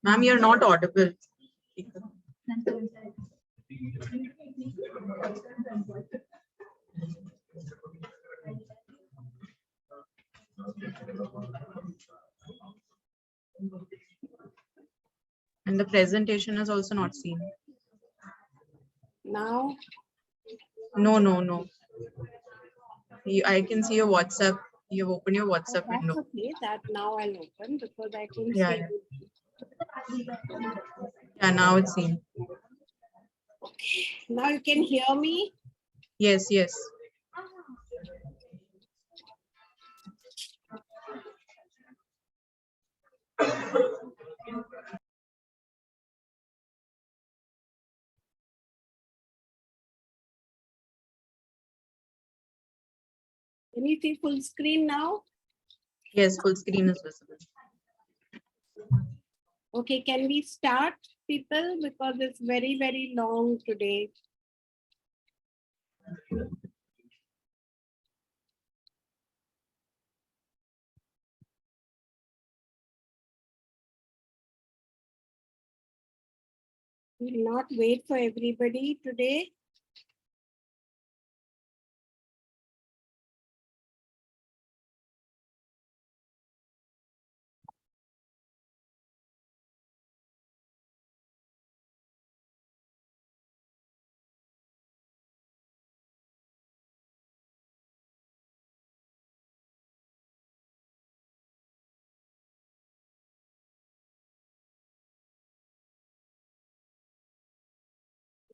Ma'am, you're not audible. And the presentation is also not seen. Now? No. I can see your WhatsApp. You've opened your WhatsApp That's window. okay. That now I'll open because I couldn't Yeah, see. Yeah, now it's seen. Okay. Now you can hear me? Yes. Can you see full screen now? Yes, full screen is visible. Okay, can we start, people? Because it's very, very long today. We'll not wait for everybody today.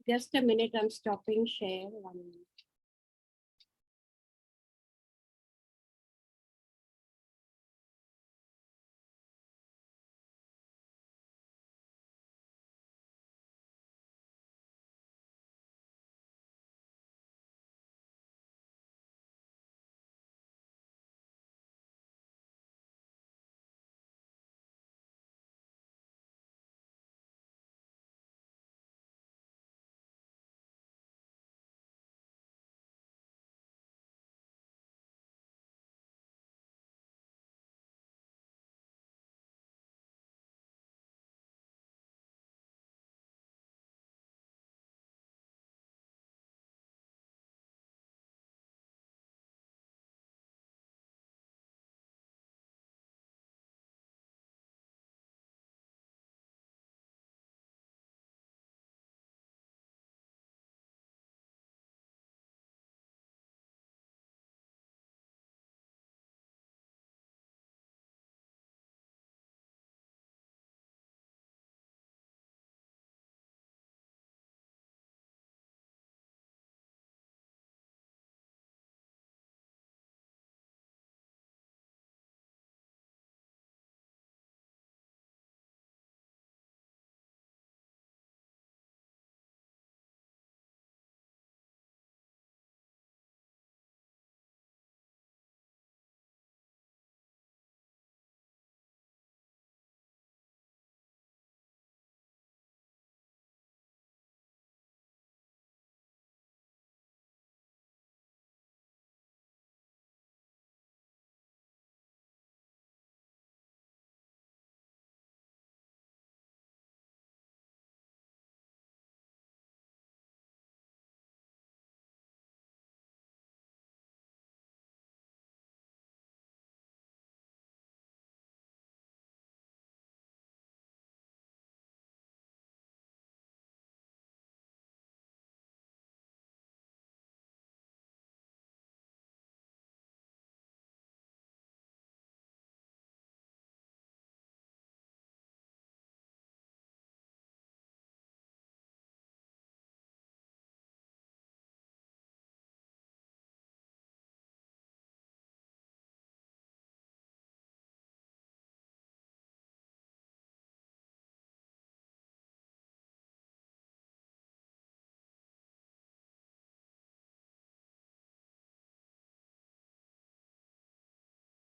Just a minute, I'm stopping share. 1 minute.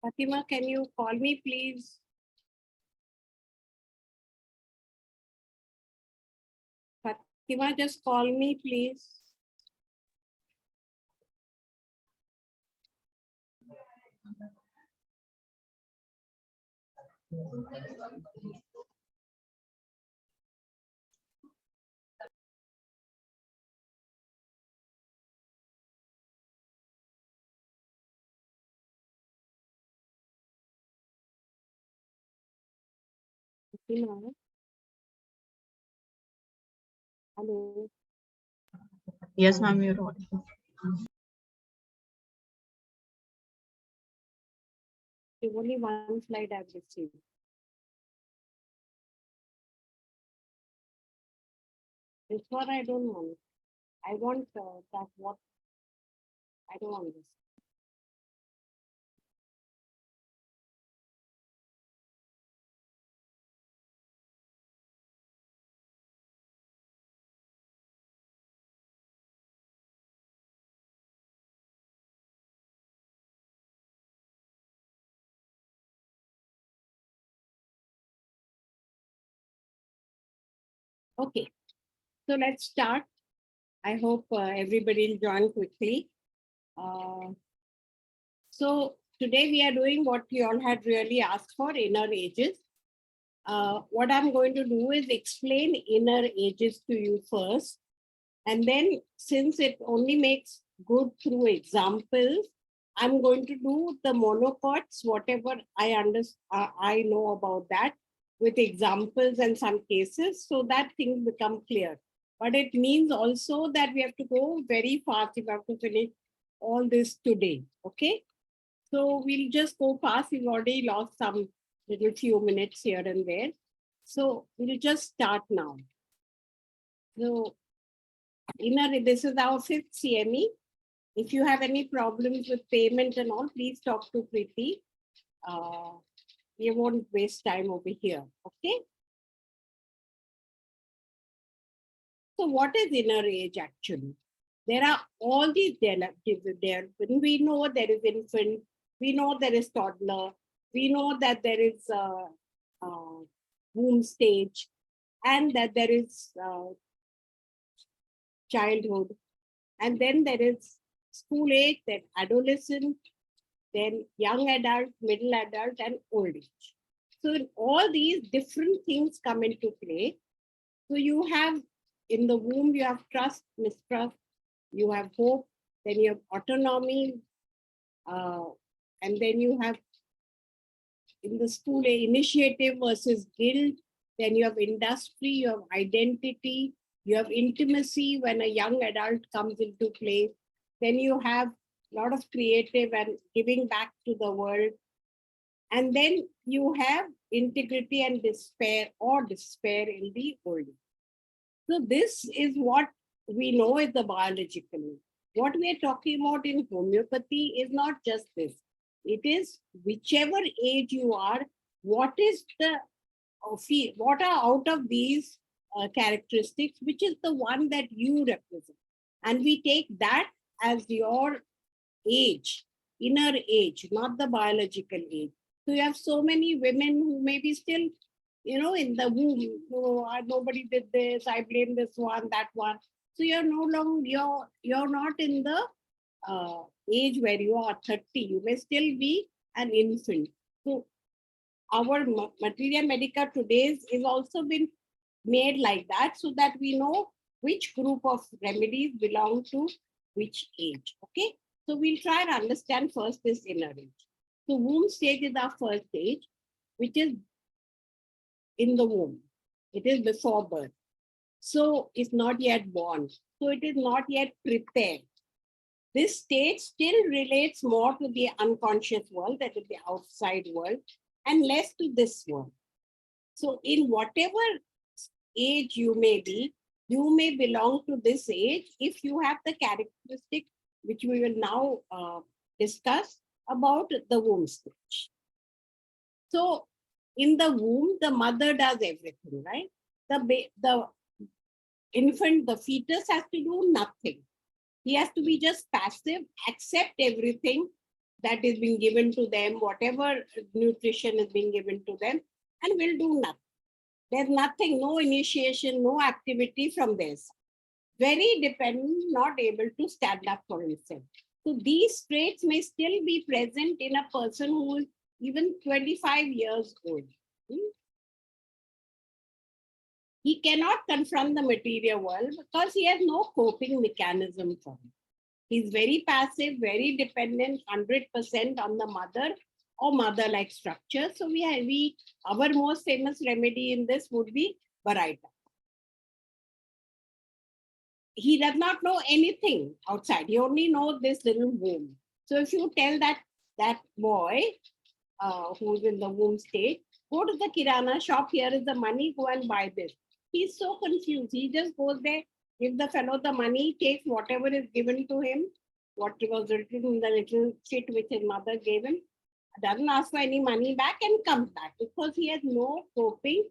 Fatima, can you call me, please? Fatima, just call me, please. Hello. Hello. Yes, ma'am, you're audible. Only one slide I've received. This one I don't want. I want that what I don't want this. Okay, so let's start. I hope everybody will join quickly. So today we are doing what you all had really asked for, inner ages. What I'm going to do is explain inner ages to you first. And then since it only makes good through examples, I'm going to do the monocots, whatever I know about that with examples and some cases so that things become clear. But it means also that we have to go very fast if we have to finish all this today, okay? So we'll just go fast. We've already lost some little few minutes here and there. So we'll just start now. So this is our 5th CME. If you have any problems with payment and all, please talk to Preeti. We won't waste time over here, okay? So what is inner age actually? There are all these relatives there. When we know there is infant, we know there is toddler, we know that there is womb stage, and that there is childhood, and then there is school age, then adolescent, then young adult, middle adult, and old age. So in all these different things come into play. So you have in the womb, you have trust, mistrust, you have hope, then you have autonomy, and then you have in the school initiative versus guilt, then you have industry, you have identity, you have intimacy when a young adult comes into play, then you have a lot of creative and giving back to the world, and then you have integrity and despair in the old age. So this is what we know is the biological age. What we are talking about in homeopathy is not just this. It is whichever age you are, what is the what are out of these characteristics, which is the one that you represent. And we take that as your age, inner age, not the biological age. So you have so many women who may be still, in the womb. Oh, nobody did this. I blame this one, that one. So you're no longer you're not in the age where you are 30. You may still be an infant. So our materia medica today is also been made like that so that we know which group of remedies belong to which age. Okay, so we'll try and understand first this inner age. So womb stage is our first stage, which is in the womb. It is before birth. So it's not yet born. So it is not yet prepared. This stage still relates more to the unconscious world, that is the outside world, and less to this world. So in whatever age you may be, you may belong to this age if you have the characteristic which we will now discuss about the womb stage. So in the womb, the mother does everything, right? The infant, the fetus has to do nothing. He has to be just passive, accept everything that is being given to them, whatever nutrition is being given to them, and will do nothing. There's nothing, no initiation, no activity from this. Very dependent, not able to stand up for himself. So these traits may still be present in a person who is even 25 years old. He cannot confront the material world because he has no coping mechanism for it. He's very passive, very dependent, 100% on the mother, or mother-like structure. So our most famous remedy in this would be Baraita. He does not know anything outside. He only knows this little womb. So if you tell that boy who's in the womb state, go to the Kirana shop, here is the money, go and buy this. He's so confused. He just goes there, gives the fellow the money, takes whatever is given to him, what was written in the little sheet which his mother gave him, doesn't ask for any money back and comes back because he has no coping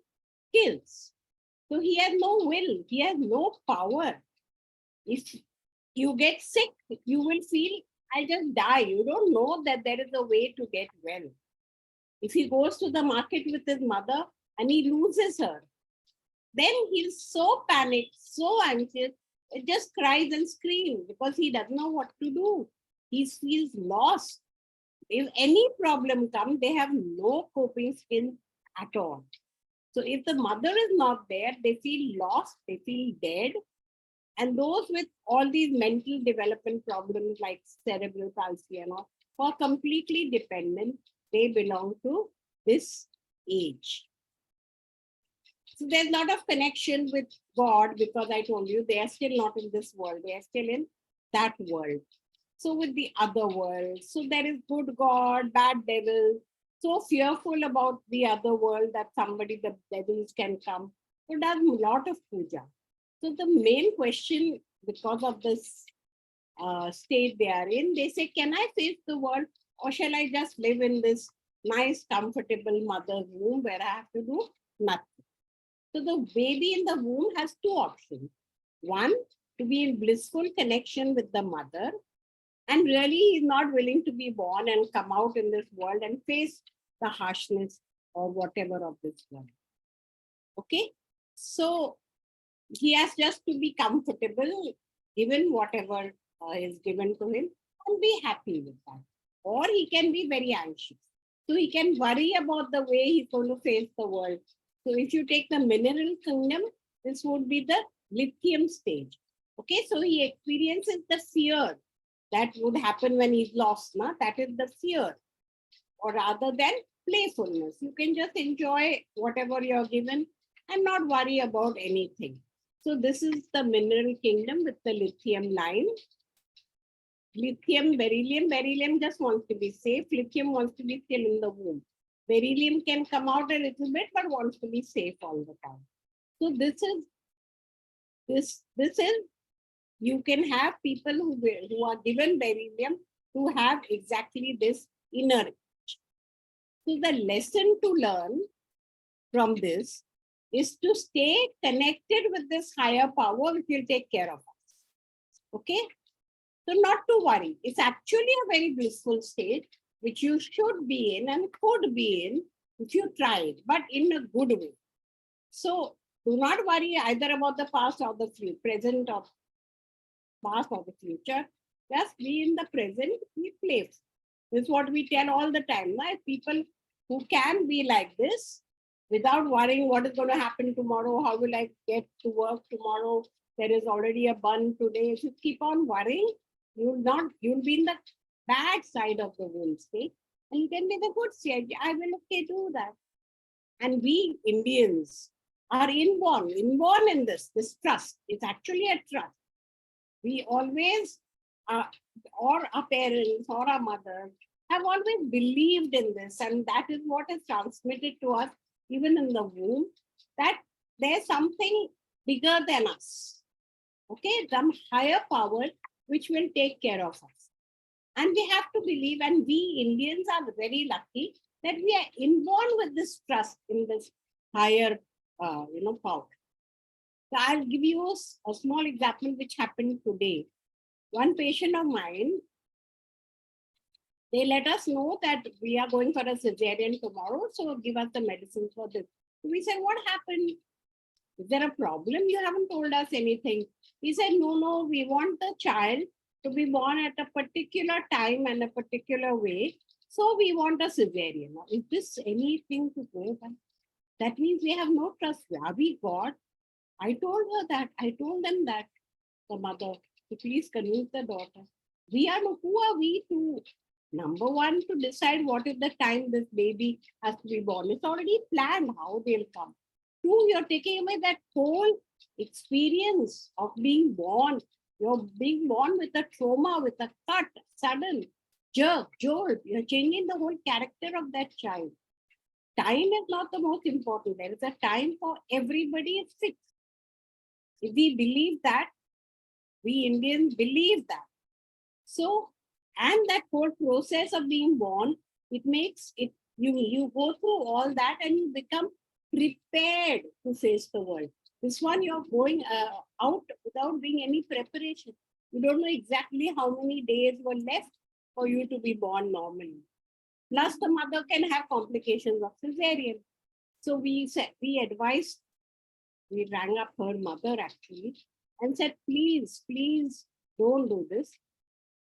skills. So he has no will, he has no power. If you get sick, you will feel, I just die. You don't know that there is a way to get well. If he goes to the market with his mother and he loses her, then he's so panicked, so anxious, it just cries and screams because he doesn't know what to do. He feels lost. If any problem comes, they have no coping skills at all. So if the mother is not there, they feel lost, they feel dead. And those with all these mental development problems like cerebral palsy and all, who are completely dependent, they belong to this age. So there's a lot of connection with God because I told you they are still not in this world, they are still in that world. So with the other world, so there is good God, bad devil, so fearful about the other world that somebody, the devils can come. So does a lot of puja. So the main question, because of this state they are in, they say, can I face the world or shall I just live in this nice, comfortable mother's womb where I have to do nothing? So the baby in the womb has two options. One, to be in blissful connection with the mother, and really is not willing to be born and come out in this world and face the harshness or whatever of this world. Okay? So he has just to be comfortable, given whatever is given to him, and be happy with that. Or he can be very anxious. So he can worry about the way he's going to face the world. So if you take the mineral kingdom, this would be the lithium stage. Okay, so he experiences the fear that would happen when he's lost. Na? That is the fear. Or rather than playfulness. You can just enjoy whatever you're given and not worry about anything. So this is the mineral kingdom with the lithium line. Lithium, beryllium just wants to be safe. Lithium wants to be still in the womb. Beryllium can come out a little bit, but wants to be safe all the time. So this is, you can have people who are given beryllium who have exactly this inner edge. So the lesson to learn from this is to stay connected with this higher power which will take care of us. Okay? So not to worry. It's actually a very blissful state which you should be in and could be in if you try it, but in a good way. So do not worry either about the past or the future, present or past or the future. Just be in the present, be playful. This is what we tell all the time. Right? People who can be like this without worrying what is going to happen tomorrow, how will I get to work tomorrow, there is already a bun today. If you keep on worrying, you'll be in the bad side of the womb state, and you can be the good side. I will do that. And we Indians are inborn in this trust. It's actually a trust. We always, or our parents or our mothers have always believed in this, and that is what is transmitted to us even in the womb, that there's something bigger than us. Okay, some higher power which will take care of us. And we have to believe, and we Indians are very lucky that we are inborn with this trust in this higher power. So I'll give you a small example which happened today. One patient of mine, they let us know that we are going for a cesarean tomorrow, so give us the medicine for this. So we said, what happened? Is there a problem? You haven't told us anything. He said, no, we want the child to be born at a particular time and a particular way. So we want a cesarean. Now, is this anything to go by? That means we have no trust. Are we God? I told her that. I told them that, the mother, to please convince the daughter. Who are we to Number one, to decide what is the time this baby has to be born. It's already planned how they'll come. Two, you're taking away that whole experience of being born. You're being born with a trauma, with a cut, sudden jerk, jolt. You're changing the whole character of that child. Time is not the most important. There is a time for everybody. It's fixed. If we believe that, we Indians believe that. So, and that whole process of being born, it makes it, you go through all that and you become prepared to face the world. This one, you're going out without doing any preparation. You don't know exactly how many days were left for you to be born normally. Plus, the mother can have complications of cesarean. So we advised, we rang up her mother actually and said, please, please don't do this.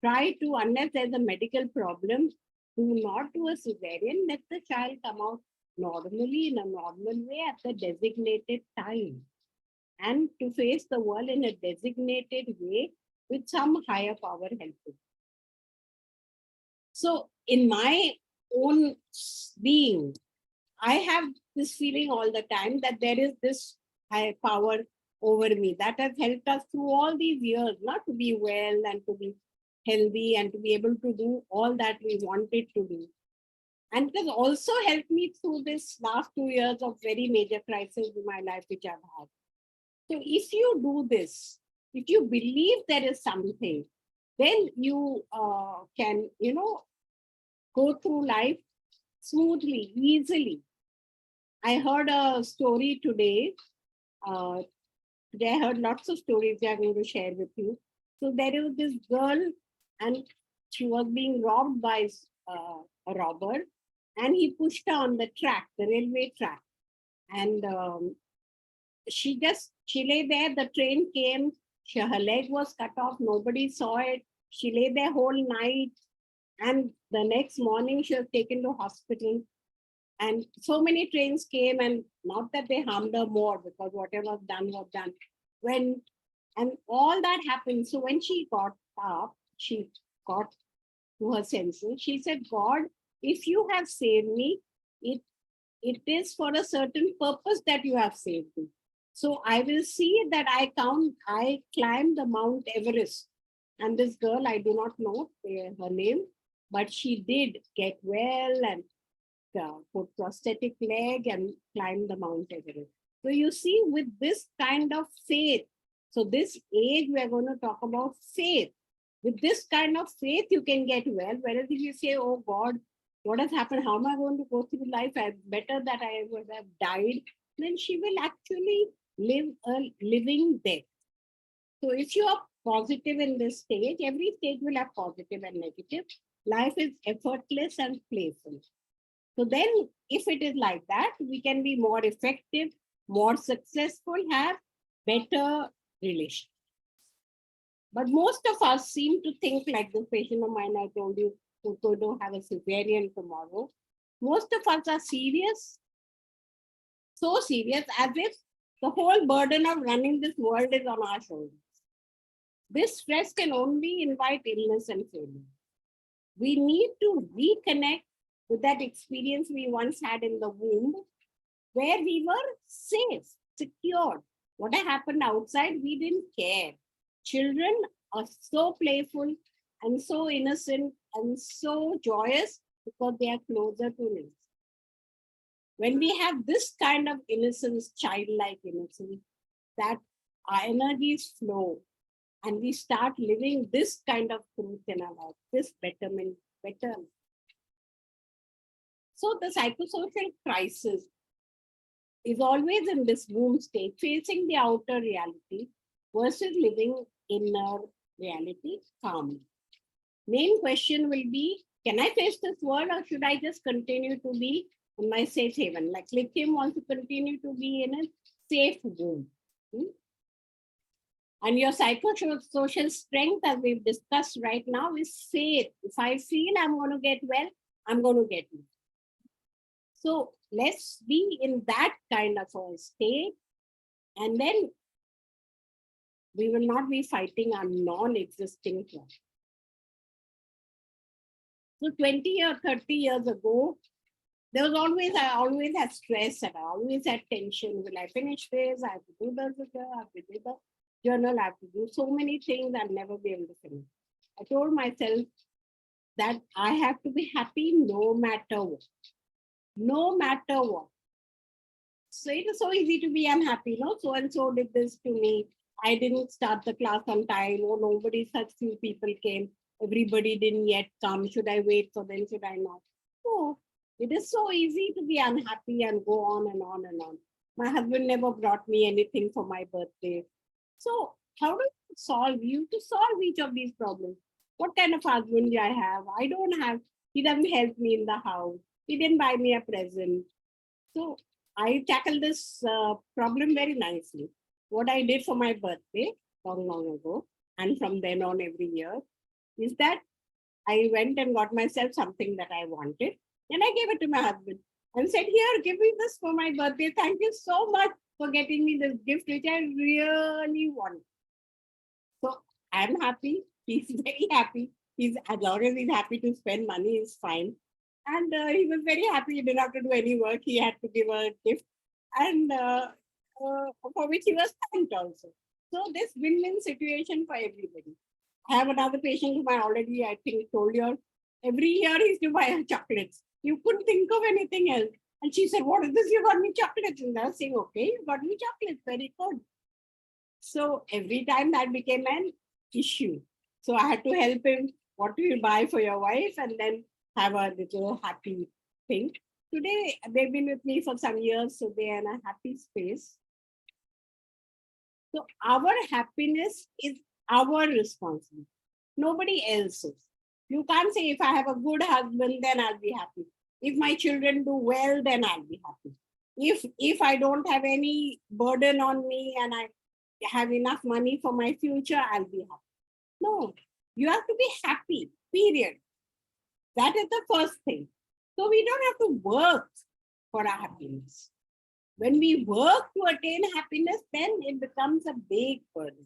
Try to, unless there's a medical problem, do not do a cesarean. Let the child come out normally in a normal way at the designated time, and to face the world in a designated way with some higher power helping. So in my own being, I have this feeling all the time that there is this higher power over me that has helped us through all these years, not to be well and to be healthy and to be able to do all that we wanted to do. And it has also helped me through this last 2 years of very major crisis in my life, which I've had. So if you do this, if you believe there is something, then you can, go through life smoothly, easily. I heard a story today. Today I heard lots of stories that I'm going to share with you. So there was this girl and she was being robbed by a robber, and he pushed her on the track, the railway track. And she lay there, the train came, her leg was cut off, nobody saw it. She lay there whole night. And the next morning she was taken to hospital. And so many trains came, and not that they harmed her more, because whatever was done. And all that happened. So when she got up, she got to her senses. She said, God, if you have saved me, it is for a certain purpose that you have saved me. So I will see that I climbed the Mount Everest. And this girl, I do not know her name, but she did get well and put prosthetic leg and climb the Mount Everest. So you see, with this kind of faith, so this age we're going to talk about faith. With this kind of faith, you can get well. Whereas if you say, oh God, what has happened? How am I going to go through life? Better that I would have died. Then she will actually live a living death. So if you are positive in this stage, every stage will have positive and negative. Life is effortless and playful. So then, if it is like that, we can be more effective, more successful, have better relations. But most of us seem to think like the patient of mine I told you, who's going to have a cesarean tomorrow. Most of us are serious, so serious, as if the whole burden of running this world is on our shoulders. This stress can only invite illness and failure. We need to reconnect with that experience we once had in the womb, where we were safe, secure. What had happened outside, we didn't care. Children are so playful and so innocent and so joyous because they are closer to us. When we have this kind of innocence, childlike innocence, that our energies flow and we start living this kind of truth in our life, this betterment. So the psychosocial crisis is always in this womb state, facing the outer reality versus living inner reality calmly. Main question will be, can I face this world, or should I just continue to be in my safe haven? Like Lithium wants to continue to be in a safe womb. And your psychosocial strength, as we've discussed right now, is faith. If I feel I'm going to get well, I'm going to get well. So let's be in that kind of a state, and then we will not be fighting a non-existing problem. So 20 or 30 years ago, there was I always had stress and I always had tension. Will I finish this? I have to do this, I have to do the journal, I have to do so many things, I'll never be able to finish. I told myself that I have to be happy no matter what. No matter what. So it is so easy to be unhappy, no? So and so did this to me. I didn't start the class on time, or nobody, such few people came. Everybody didn't yet come. Should I wait for them? Should I not? No, it is so easy to be unhappy and go on and on and on. My husband never brought me anything for my birthday. So how do you solve? You to solve each of these problems. What kind of husband do I have? I don't have. He doesn't help me in the house. He didn't buy me a present. So I tackled this problem very nicely. What I did for my birthday long, long ago, and from then on every year, is that I went and got myself something that I wanted, and I gave it to my husband and said, "Here, give me this for my birthday. Thank you so much for getting me this gift, which I really want." So I'm happy. He's very happy. He's, as long as he's happy to spend money, is fine. And he was very happy. He didn't have to do any work. He had to give a gift, and for which he was thanked also. So this win-win situation for everybody. I have another patient whom I already, I think, told you. Every year he's to buy her chocolates. You couldn't think of anything else. And she said, "What is this? You got me chocolates." And I was saying, "Okay, you got me chocolates. Very good." So every time that became an issue. So I had to help him. What do you buy for your wife? And then have a little happy thing. Today, they've been with me for some years, so they are in a happy space. So our happiness is our responsibility, nobody else's. You can't say, if I have a good husband, then I'll be happy. If my children do well, then I'll be happy. If I don't have any burden on me and I have enough money for my future, I'll be happy. No, you have to be happy, period. That is the first thing. So we don't have to work for our happiness. When we work to attain happiness, then it becomes a big burden.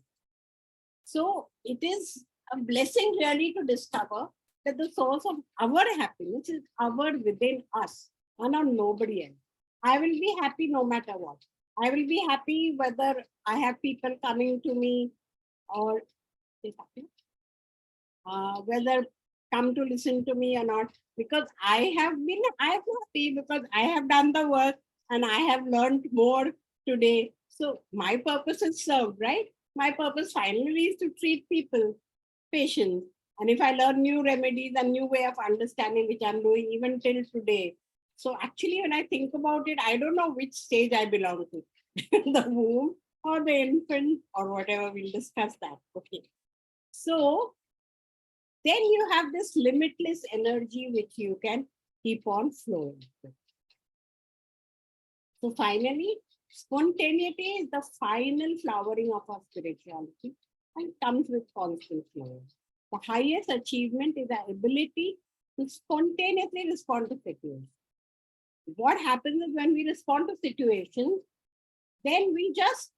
So it is a blessing really to discover that the source of our happiness is our within us and on nobody else. I will be happy no matter what. I will be happy whether I have people coming to me or whether come to listen to me or not, because I have been happy because I have done the work and I have learned more today. So my purpose is served, right? My purpose finally is to treat people, patients. And if I learn new remedies and new way of understanding, which I'm doing even till today. So actually, when I think about it, I don't know which stage I belong to, the womb or the infant or whatever, we'll discuss that. Okay. So then you have this limitless energy which you can keep on flowing. So finally, spontaneity is the final flowering of our spirituality and comes with constant flowing. The highest achievement is the ability to spontaneously respond to situations. What happens is when we respond to situations, then we just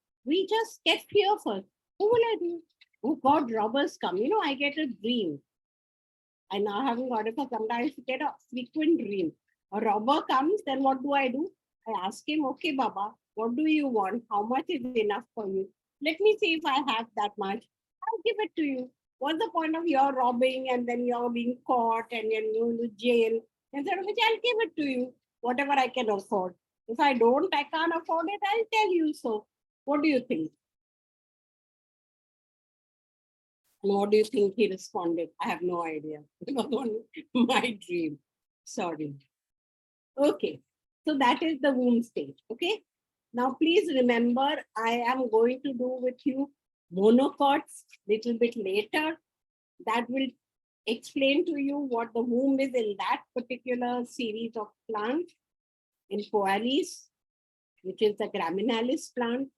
get fear first. Who will I do? Oh God, robbers come. I get a dream. I now haven't got it for some time. I get a frequent dream. A robber comes, then what do? I ask him, "Okay, Baba, what do you want? How much is enough for you? Let me see if I have that much. I'll give it to you. What's the point of your robbing and then you're being caught and you're going to jail? Instead of which, I'll give it to you, whatever I can afford. If I can't afford it, I'll tell you so." What do you think? And what do you think he responded? I have no idea. It was only my dream. Sorry. Okay. So that is the womb stage. Okay. Now, please remember, I am going to do with you monocots little bit later. That will explain to you what the womb is in that particular series of plants in Poalis, which is the graminalis plant,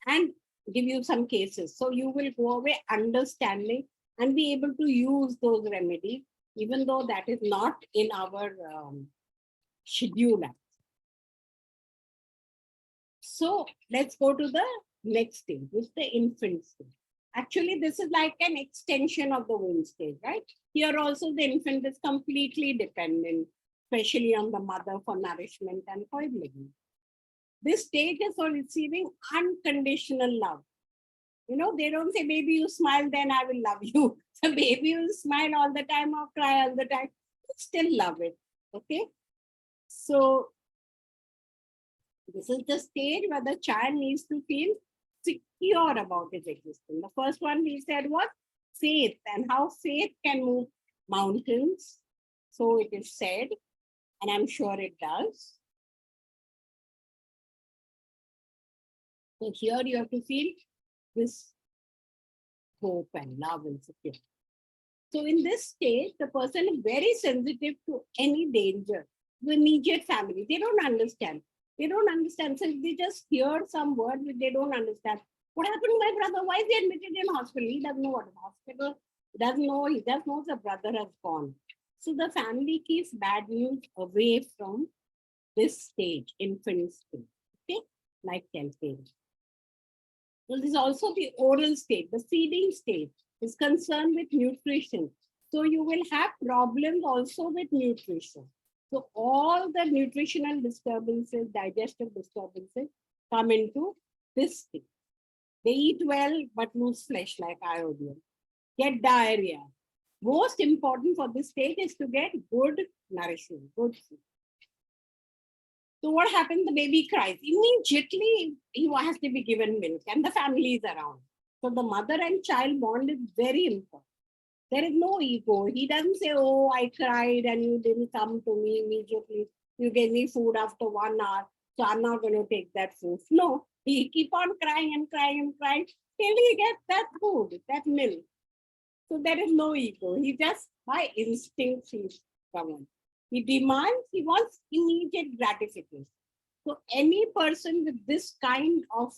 and give you some cases. So you will go away understanding and be able to use those remedies, even though that is not in our schedule. So let's go to the next stage, which is the infant stage. Actually, this is like an extension of the womb stage, right? Here also the infant is completely dependent, especially on the mother for nourishment and for living. This stage is for receiving unconditional love. You know, they don't say, baby, you smile, then I will love you. The baby will smile all the time or cry all the time, still love it. Okay. So this is the stage where the child needs to feel secure about his existence. The first one we said was faith, and how faith can move mountains. So it is said, and I'm sure it does. So here you have to feel this hope and love and security. So in this stage, the person is very sensitive to any danger. The immediate family, they don't understand. They don't understand. So they just hear some word which they don't understand. What happened to my brother? Why is he admitted in hospital? He doesn't know what is hospital. He doesn't know. He just knows the brother has gone. So the family keeps bad news away from this stage, infant stage. Okay, like campaign. So this is also the oral stage, the feeding stage is concerned with nutrition. So you will have problems also with nutrition. So all the nutritional disturbances, digestive disturbances come into this stage. They eat well, but lose flesh like iodine, get diarrhea. Most important for this stage is to get good nourishment, good food. So what happens? The baby cries. Immediately, he has to be given milk and the family is around. So the mother and child bond is very important. There is no ego. He doesn't say, oh, I cried and you didn't come to me immediately. You gave me food after 1 hour, so I'm not going to take that food. No, he keep on crying and crying and crying till he gets that food, that milk. So there is no ego. He just, by instinct, he's governed. He demands, he wants immediate gratification. So any person with this kind of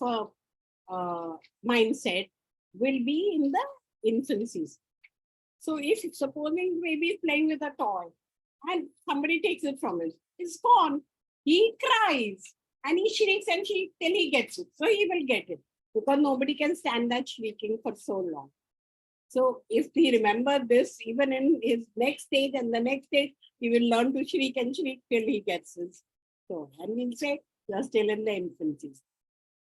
mindset will be in the infancy. So if supposing baby is playing with a toy and somebody takes it from him, it's gone. He cries and he shrieks and shrieks till he gets it. So he will get it because nobody can stand that shrieking for so long. So if he remember this, even in his next stage and the next stage, he will learn to shriek and shriek till he gets his toy. And we'll say, you're still in the infancy.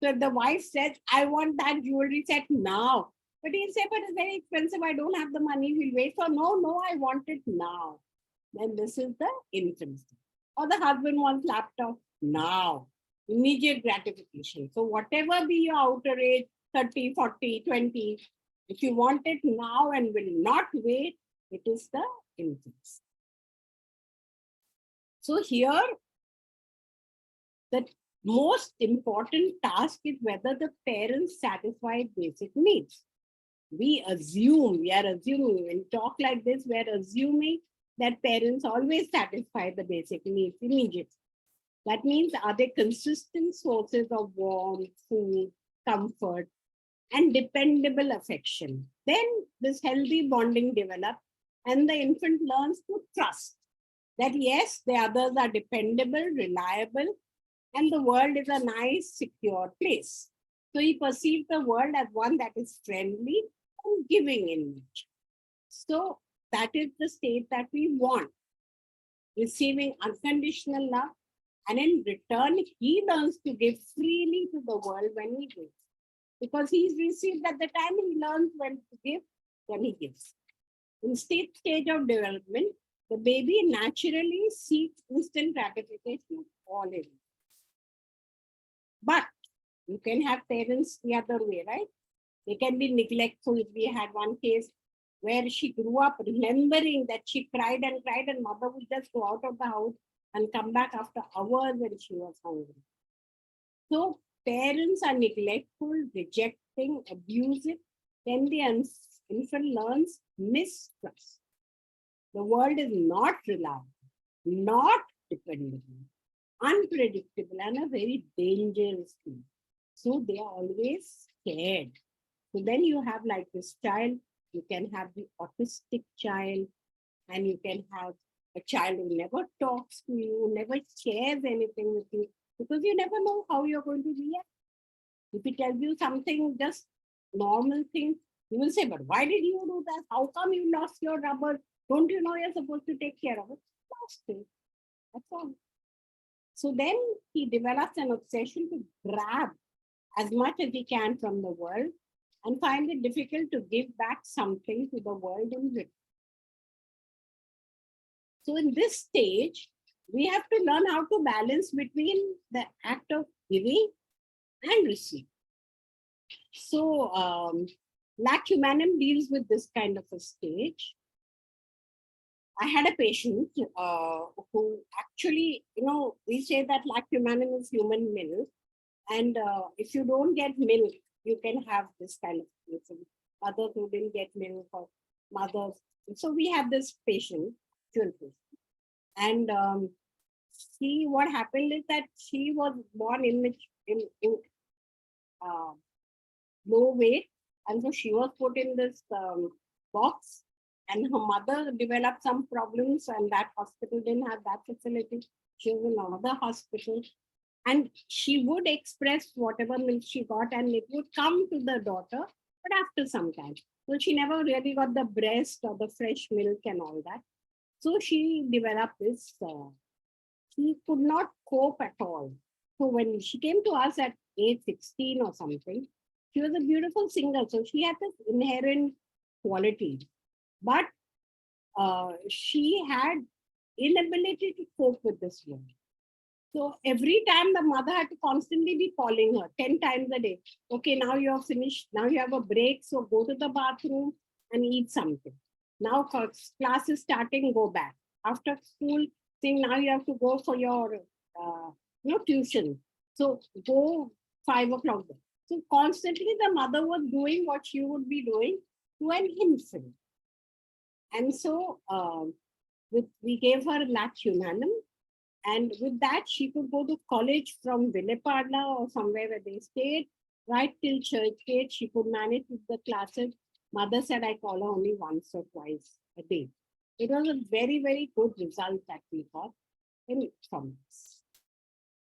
So if the wife says, I want that jewelry set now. But he'll say, but it's very expensive. I don't have the money. We'll wait for, no, I want it now. Then this is the infancy. Or the husband wants laptop now. Immediate gratification. So whatever be your outer age, 30, 40, 20, if you want it now and will not wait, it is the infancy. So here, the most important task is whether the parents satisfy basic needs. We are assuming, when we talk like this, we are assuming that parents always satisfy the basic needs immediately. That means, are they consistent sources of warmth, food, comfort, and dependable affection? Then this healthy bonding develops and the infant learns to trust that yes, the others are dependable, reliable, and the world is a nice, secure place. So he perceives the world as one that is friendly and giving in nature. So that is the state that we want, receiving unconditional love. And in return, he learns to give freely to the world when he gives. Because he's received at the time, he learns when to give, then he gives. In stage of development, the baby naturally seeks instant gratification of all it. But you can have parents the other way, right? They can be neglectful. We had one case where she grew up remembering that she cried and mother would just go out of the house and come back after hours when she was hungry. So parents are neglectful, rejecting, abusive, then the infant learns mistrust. The world is not reliable, not dependable, unpredictable, and a very dangerous thing. So they are always scared. So then you have like this child, you can have the autistic child, and you can have a child who never talks to you, never shares anything with you, because you never know how you're going to react. If he tells you something, just normal thing, You will say, but why did you do that? How come you lost your rubber? Don't you know you're supposed to take care of it? Lost it. That's all. So then he develops an obsession to grab as much as he can from the world and find it difficult to give back something to the world in return. So in this stage, we have to learn how to balance between the act of giving and receiving. So lac humanum deals with this kind of a stage. I had a patient who actually, we say that lac humanum is human milk. And if you don't get milk, you can have this kind of thing. Mothers who didn't get milk or mothers. So we have this patient, and what happened is that she was born in low weight, and so she was put in this box, and her mother developed some problems, and that hospital didn't have that facility. She was in another hospital, and she would express whatever milk she got, and it would come to the daughter, but after some time. So she never really got the breast or the fresh milk and all that. So she developed this, she could not cope at all. So when she came to us at age 16 or something, she was a beautiful singer. So she had this inherent quality, but she had inability to cope with this world. So every time the mother had to constantly be calling her 10 times a day. Okay, now you have finished. Now you have a break. So go to the bathroom and eat something. Now class is starting, go back. After school, saying now you have to go for your tuition. So go 5 o'clock. So constantly the mother was doing what she would be doing to an infant. And so we gave her lac humanum. And with that, she could go to college from Vishpala or somewhere where they stayed, right till church gate. She could manage with the classes. Mother said, I call her only once or twice a day. It was a very, very good result that we got from this.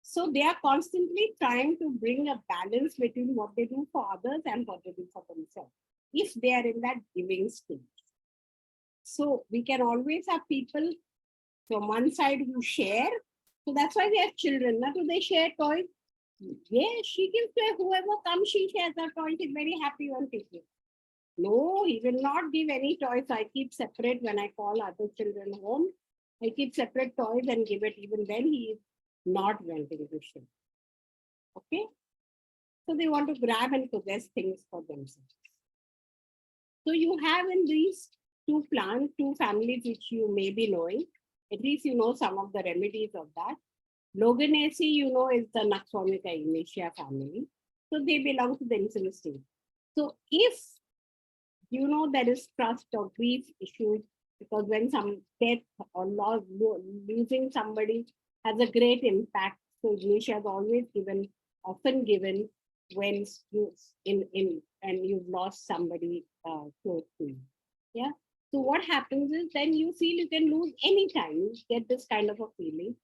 So they are constantly trying to bring a balance between what they do for others and what they do for themselves, if they are in that giving stage. So we can always have people from one side who share. So that's why we have children. Now, do they share toys? Yeah, she gives to whoever comes, she shares her toys. She's very happy when she gives. No, he will not give any toys. I keep separate when I call other children home. I keep separate toys and give it. Even then, he is not wanting to share. Okay? So they want to grab and possess things for themselves. So you have in these two families which you may be knowing. At least you know some of the remedies of that. Loganaceae, is the Naxomica ignatia family. So they belong to the insulin stage. So if there is trust or grief issues, because when some death or loss, losing somebody has a great impact. So ignatia is always often given when you've lost somebody close to you. Yeah. So what happens is then you feel you can lose anytime. You get this kind of a feeling.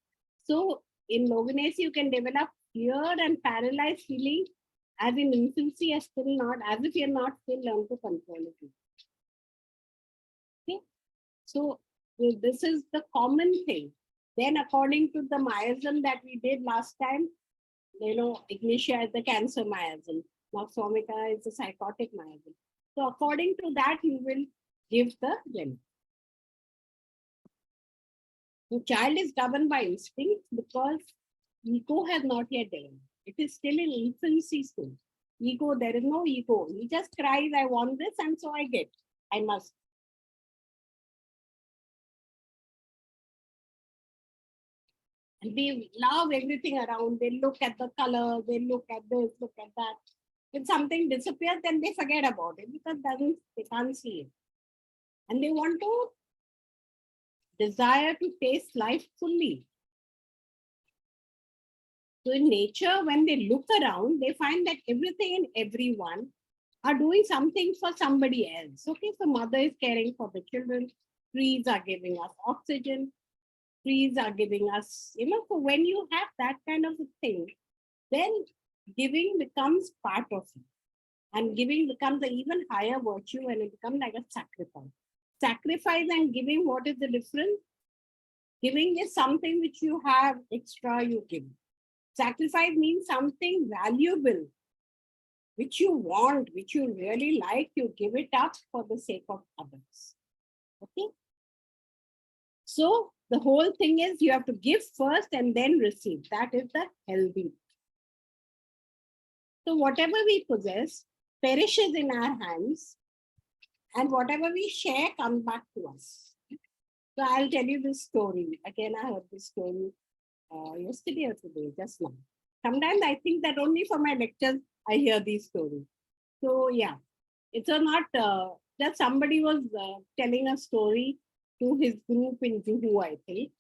So in Loganaceae, you can develop fear and paralyzed feeling as in infancy, as if you're not still learned to control it. Okay. So this is the common thing. Then according to the miasm that we did last time, ignatia is the cancer miasm. Naxomica is the psychotic miasm. So according to that, you will give the remedy. The child is governed by instinct because ego has not yet developed. It is still in infancy stage. Ego, there is no ego. He just cries, I want this, and so I get. I must. And they love everything around. They look at the color, they look at this, look at that. If something disappears, then they forget about it because they can't see it. And they want to desire to taste life fully. So in nature, when they look around, they find that everything and everyone are doing something for somebody else. Okay, so mother is caring for the children, trees are giving us oxygen, trees are giving us, so when you have that kind of a thing, then giving becomes part of it. And giving becomes an even higher virtue when it becomes like a sacrifice. Sacrifice and giving, what is the difference? Giving is something which you have extra, you give. Sacrifice means something valuable, which you want, which you really like, you give it up for the sake of others. Okay? So the whole thing is you have to give first and then receive. That is the healthy. So whatever we possess perishes in our hands, and whatever we share comes back to us. So I'll tell you this story. Again, I heard this story yesterday or today, just now. Sometimes I think that only for my lectures I hear these stories. So yeah, it's not that somebody was telling a story to his group in Juhu, I think.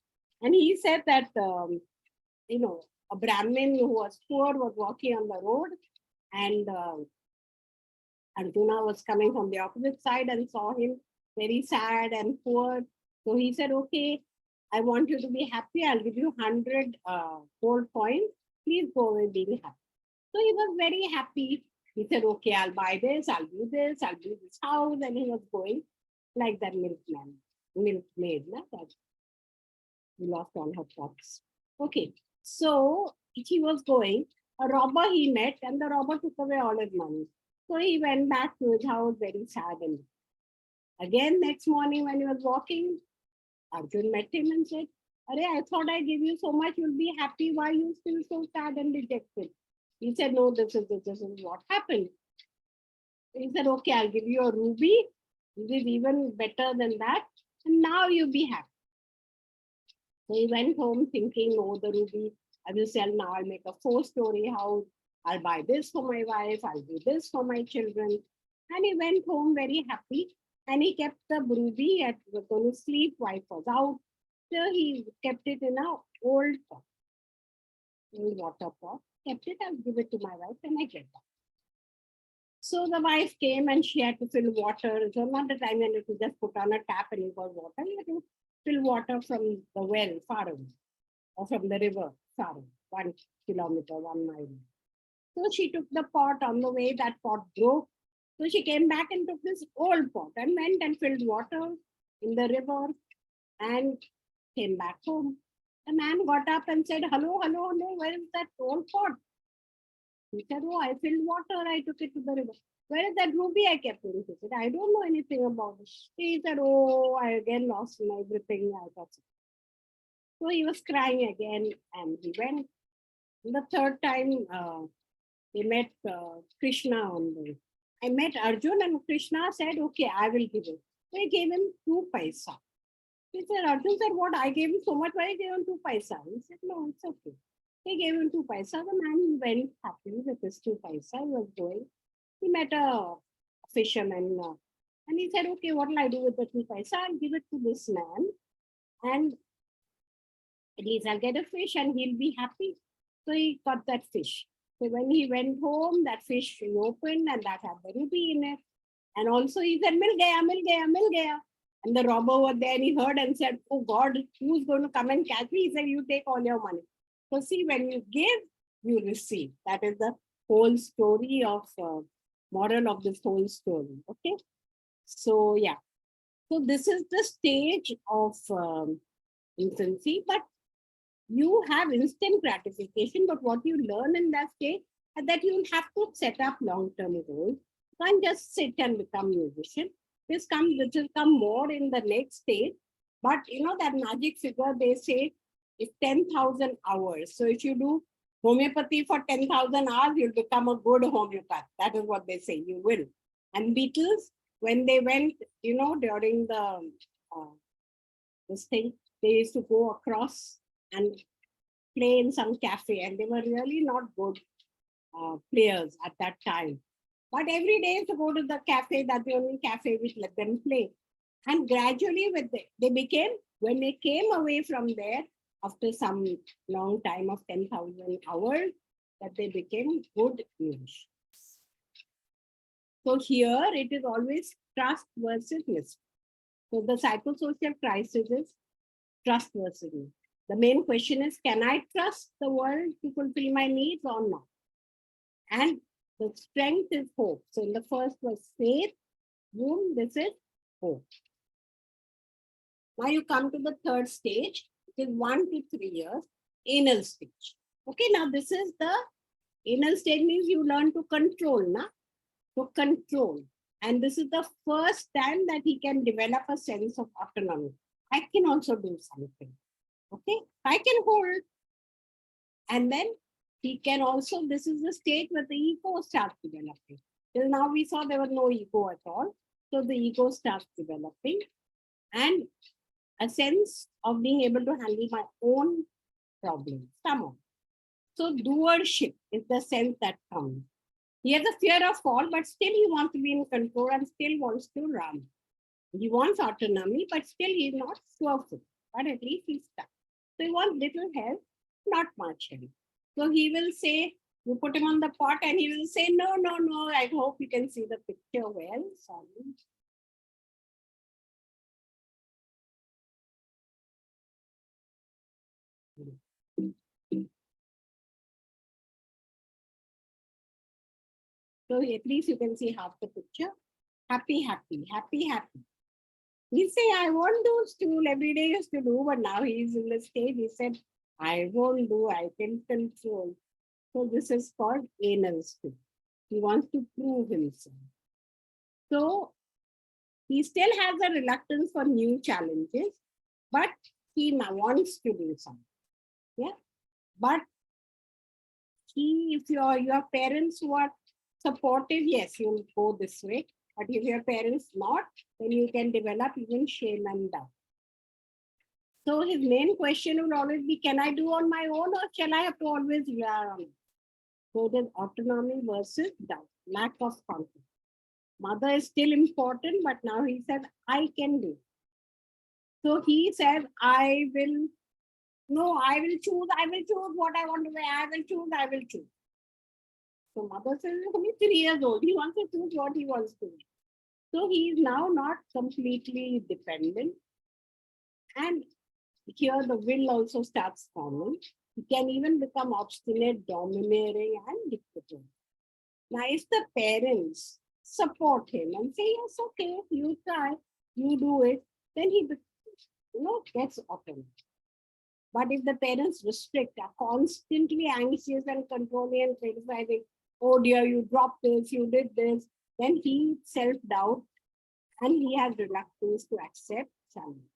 And he said that, a Brahmin who was poor was walking on the road, and Arjuna was coming from the opposite side and saw him very sad and poor. So he said, okay, I want you to be happy. I'll give you 100 gold coins. Please go away being happy. So he was very happy. He said, okay, I'll buy this, I'll do this house. And he was going like that milkmaid, that we lost all her pots. Okay, so he was going, a robber he met, and the robber took away all his money. So he went back to his house very sad. And again, next morning when he was walking, Arjun met him and said, I thought I gave you so much, you'll be happy. Why are you still so sad and dejected? He said, no, this is what happened. He said, okay, I'll give you a ruby. It is even better than that. And now you'll be happy. So he went home thinking, oh, the ruby, I will sell now. I'll make a 4-story house. I'll buy this for my wife. I'll do this for my children. And he went home very happy. And he kept the ruby at was going to sleep. Wife was out. So he kept it in an old pot, old water pot. Kept it, I'll give it to my wife and I get that. So the wife came and she had to fill water. So not the time when you could just put on a tap and you got water. You had to fill water from the well far away, or from the river far away, 1 kilometer, 1 mile. So she took the pot. On the way, that pot broke. So she came back and took this old pot and went and filled water in the river and came back home. The man got up and said, hello, where is that old pot? He said, oh, I filled water, I took it to the river. Where is that ruby I kept in? He said, I don't know anything about it. He said, oh, I again lost everything. I got it. So he was crying again and he went. The third time, he met Krishna on the way. I met Arjun and Krishna said, okay, I will give it. So he gave him 2 paisa. He said, Arjun said, what? I gave you so much, why I gave him 2 paisa? He said, no, it's okay. He gave him 2 paisa. The man went happy with his 2 paisa. He was going. He met a fisherman and he said, okay, what will I do with the 2 paisa? I'll give it to this man and at least I'll get a fish and he'll be happy. So he got that fish. So when he went home, that fish he opened and that had the ruby in it. And also he said, mil gaya. And the robber was there and he heard and said, oh God, who's going to come and catch me? He said, you take all your money. So see, when you give, you receive. That is the whole story of, moral of this whole story. Okay. So yeah. So this is the stage of infancy, but you have instant gratification, but what you learn in that stage is that you have to set up long-term goals. You can't just sit and become musician. This will come more in the next stage. But you know that magic figure, they say, is 10,000 hours. So if you do homeopathy for 10,000 hours, you'll become a good homeopath. That is what they say, you will. And Beatles, when they went, during the this thing, they used to go across and play in some cafe, and they were really not good players at that time. But every day to go to the cafe, that's the only cafe which let them play. And gradually, they became, when they came away from there, after some long time of 10,000 hours, that they became good musicians. So here it is always trust versus mistrust. So the psychosocial crisis is trust versus mistrust. The main question is, can I trust the world to fulfill my needs or not? And The strength is hope. So in the first was faith, womb, this is hope. Now you come to the third stage, which is 1 to 3 years, anal stage. Okay, now this is the anal stage means you learn to control, na? To control. And this is the first time that he can develop a sense of autonomy. I can also do something. Okay, I can hold. And then he can also, this is the stage where the ego starts developing. Till now we saw there was no ego at all. So the ego starts developing and a sense of being able to handle my own problems. Come on. So doership is the sense that comes. He has a fear of fall, but still he wants to be in control and still wants to run. He wants autonomy, but still he's not sure-footed. But at least he's stuck. So he wants little help, not much help. So he will say, you put him on the pot and he will say, no, no, no. I hope you can see the picture well. Sorry. So at least you can see half the picture. Happy, happy, happy, happy. He say, I won't do stool. Every day he used to do, but now he's in the stage. He said, I won't do, I can control. So this is called anal stool. He wants to prove himself. So he still has a reluctance for new challenges, but he now wants to do something. Yeah. But if your parents who are supportive, yes, you'll go this way. But if your parents not, then you can develop even shame and doubt. So his main question will always be, can I do on my own or shall I have to always rely on it? So there's autonomy versus doubt, lack of confidence. Mother is still important, but now he said, I can do. So he said, I will choose what I want to wear. I will choose. So mother says, he's only 3 years old. He wants to choose what he wants to do. So he is now not completely dependent. And here the will also starts forming. He can even become obstinate, domineering, and dictatorial. Now, if the parents support him and say, yes, okay, you try, you do it, then he gets autonomy. But if the parents restrict, are constantly anxious and controlling and criticizing, oh dear, you dropped this, you did this, then he self-doubt and he has reluctance to accept challenge.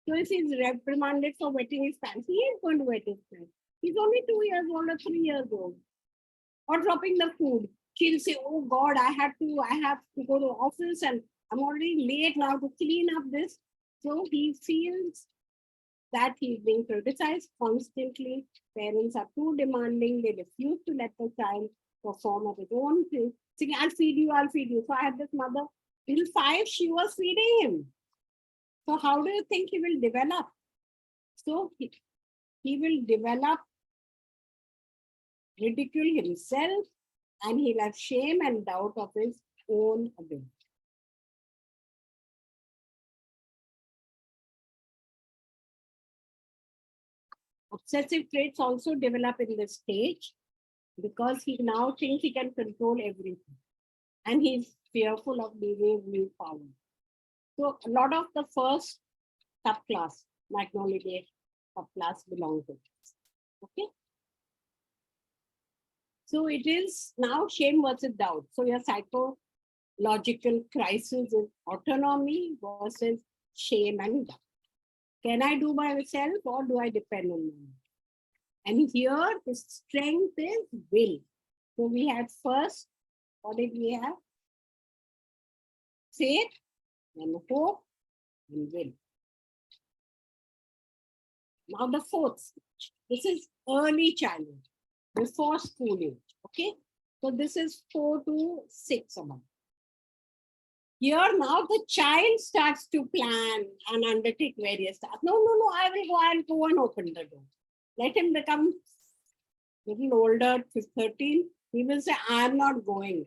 So if he's reprimanded for wetting his pants, he is going to wet his pants. He's only 2 years old or 3 years old. Or dropping the food. She'll say, oh God, I have to go to office and I'm already late now to clean up this. So he feels that he's being criticized constantly. Parents are too demanding. They refuse to let the child perform at his own pace. Saying, I'll feed you, I'll feed you. So I had this mother, till 5, she was feeding him. So how do you think he will develop? So he will develop, ridicule himself, and he'll have shame and doubt of his own ability. Obsessive traits also develop in this stage because he now thinks he can control everything. And he's fearful of losing willpower. So a lot of the first subclass, Magnolia subclass belong to this. Okay. So it is now shame versus doubt. So your psychological crisis is autonomy versus shame and doubt. Can I do by myself or do I depend on me? And here the strength is will. So we had first, what did we have? Faith and hope and will. Now the fourth stage. This is early childhood, before school age. Okay. So this is 4 to 6 about. Here now the child starts to plan and undertake various tasks. No, I'll go and open the door. Let him become a little older, 13. He will say, I am not going.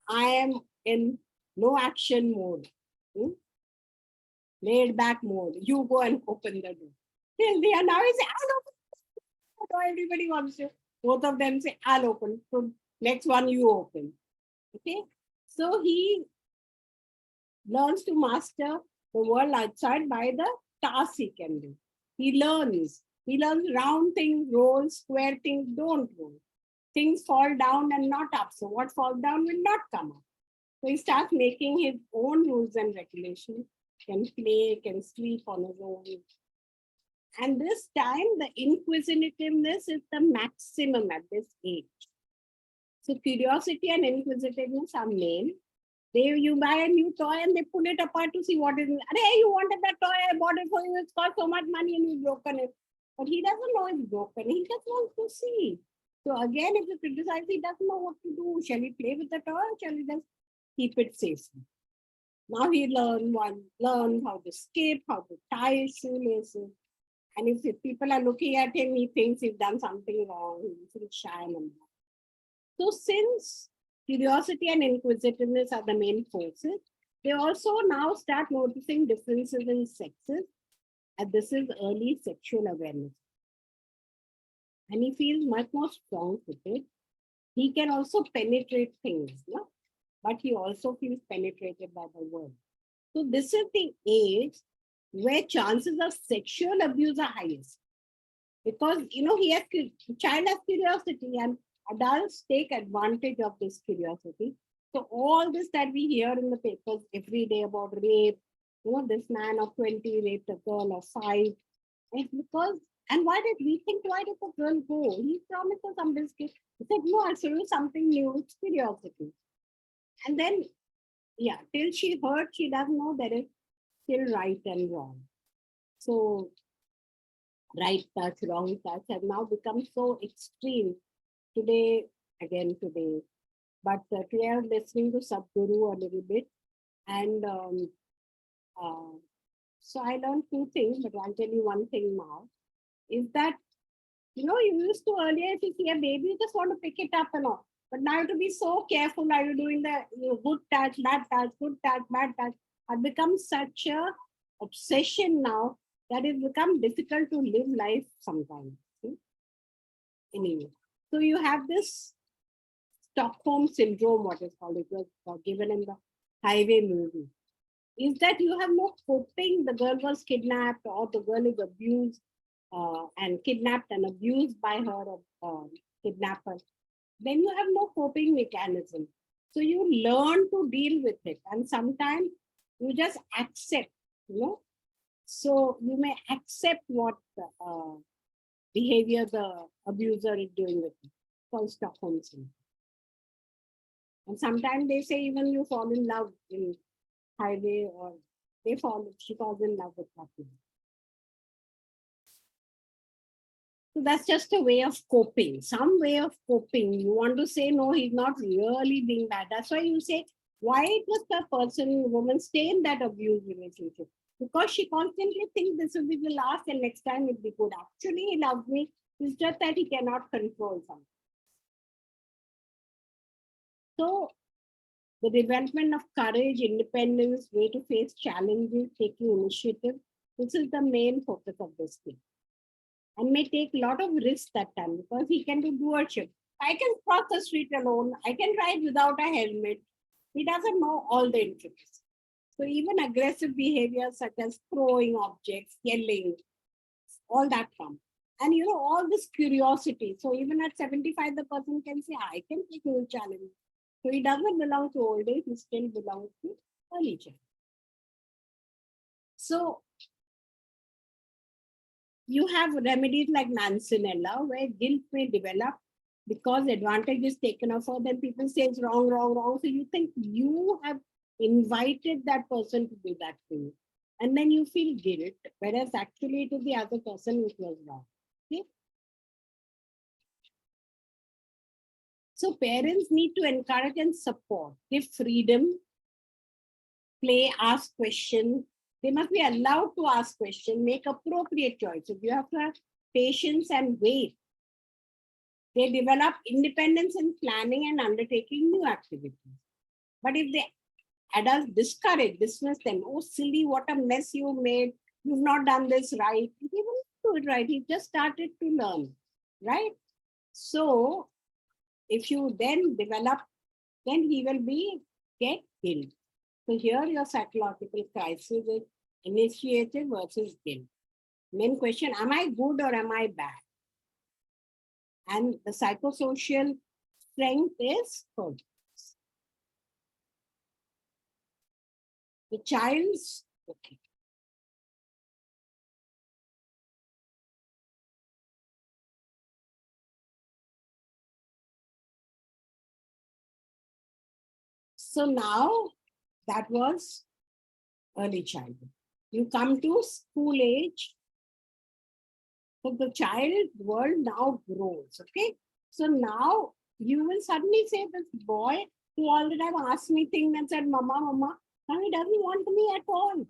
I am in no action mode. Laid back mode. You go and open the door. Till they are now, he say, I'll open the door. Everybody wants to. Both of them say, I'll open. So Next one you open. Okay. So he learns to master the world outside by the tasks he can do. He learns. He learns round things, roll, square things, don't roll. Things fall down and not up. So what falls down will not come up. So he starts making his own rules and regulations, can play, can sleep on his own. And this time, the inquisitiveness is the maximum at this age. So curiosity and inquisitiveness are main. You buy a new toy and they pull it apart to see what is in it. Hey, you wanted that toy, I bought it for you, it's cost so much money and you've broken it. But he doesn't know it's broken, he just wants to see. So again, if you criticize, he doesn't know what to do. Shall he play with the toy or shall he just keep it safely? Now he learned how to skip, how to tie his shoelaces. And if people are looking at him, he thinks he's done something wrong. He feels shy and embarrassed. So since curiosity and inquisitiveness are the main forces, they also now start noticing differences in sexes. And this is early sexual awareness. And he feels much more strong-footed. He can also penetrate things, no? But he also feels penetrated by the world. So this is the age where chances of sexual abuse are highest. Because, child has curiosity and adults take advantage of this curiosity. So all this that we hear in the papers every day about rape, this man of 20 raped a girl of 5. It's because, and why did the girl go? He promised her some biscuit. He said, no, I'll show you something new. It's curiosity. And then, till she heard, she doesn't know there is still right and wrong. So right touch, wrong touch have now become so extreme. Today. But today I was listening to Sadhguru a little bit. And so I learned 2 things, but I'll tell you one thing now. Is that, you used to earlier, if you see a baby, you just want to pick it up and all. But now you have to be so careful. Are you doing the good touch, bad touch, good touch, bad touch? I've become such a obsession now that it's become difficult to live life sometimes. Anyway, so you have this Stockholm syndrome, what is called. It was given in the Highway movie. Is that you have no coping. The girl was kidnapped or the girl is abused and kidnapped and abused by her kidnapper. Then you have no coping mechanism. So you learn to deal with it. And sometimes you just accept, So you may accept what behavior the abuser is doing with you. Called Stockholm syndrome. And sometimes they say even you fall in love in Highway or she falls in love with that. So that's just a way of coping, some way of coping. You want to say, no, he's not really being bad. That's why you say, why does the woman stay in that abused relationship? Because she constantly thinks this will be the last and next time it'll be good. Actually, he loves me. It's just that he cannot control something. So the development of courage, independence, way to face challenges, taking initiative, this is the main focus of this thing. And may take a lot of risk that time because he can do stewardship. I can cross the street alone. I can ride without a helmet. He doesn't know all the intricacies. So even aggressive behaviors such as throwing objects, yelling, all that comes. And all this curiosity. So even at 75, the person can say, I can take new challenge. So he doesn't belong to old age, he still belongs to early childhood. So you have remedies like Mancinella, where guilt may develop because advantage is taken off, then people say it's wrong, wrong, wrong. So you think you have invited that person to do that for you. And then you feel guilt, whereas actually it is the other person which was wrong. Okay? So parents need to encourage and support, give freedom, play, ask questions. They must be allowed to ask questions, make appropriate choices. You have to have patience and wait. They develop independence in planning and undertaking new activities. But if the adults dismiss them, oh, silly, what a mess you made. You've not done this right. He won't do it right. He just started to learn, right? So if you then develop, then he will get guilt. So here your psychological crisis is initiative versus guilt. Main question, am I good or am I bad? And the psychosocial strength is purpose. The child's, okay. So now that was early childhood. You come to school age. So the child world now grows. Okay. So now you will suddenly say this boy who all the time asked me things and said, Mama, Mama, now he doesn't want me at all.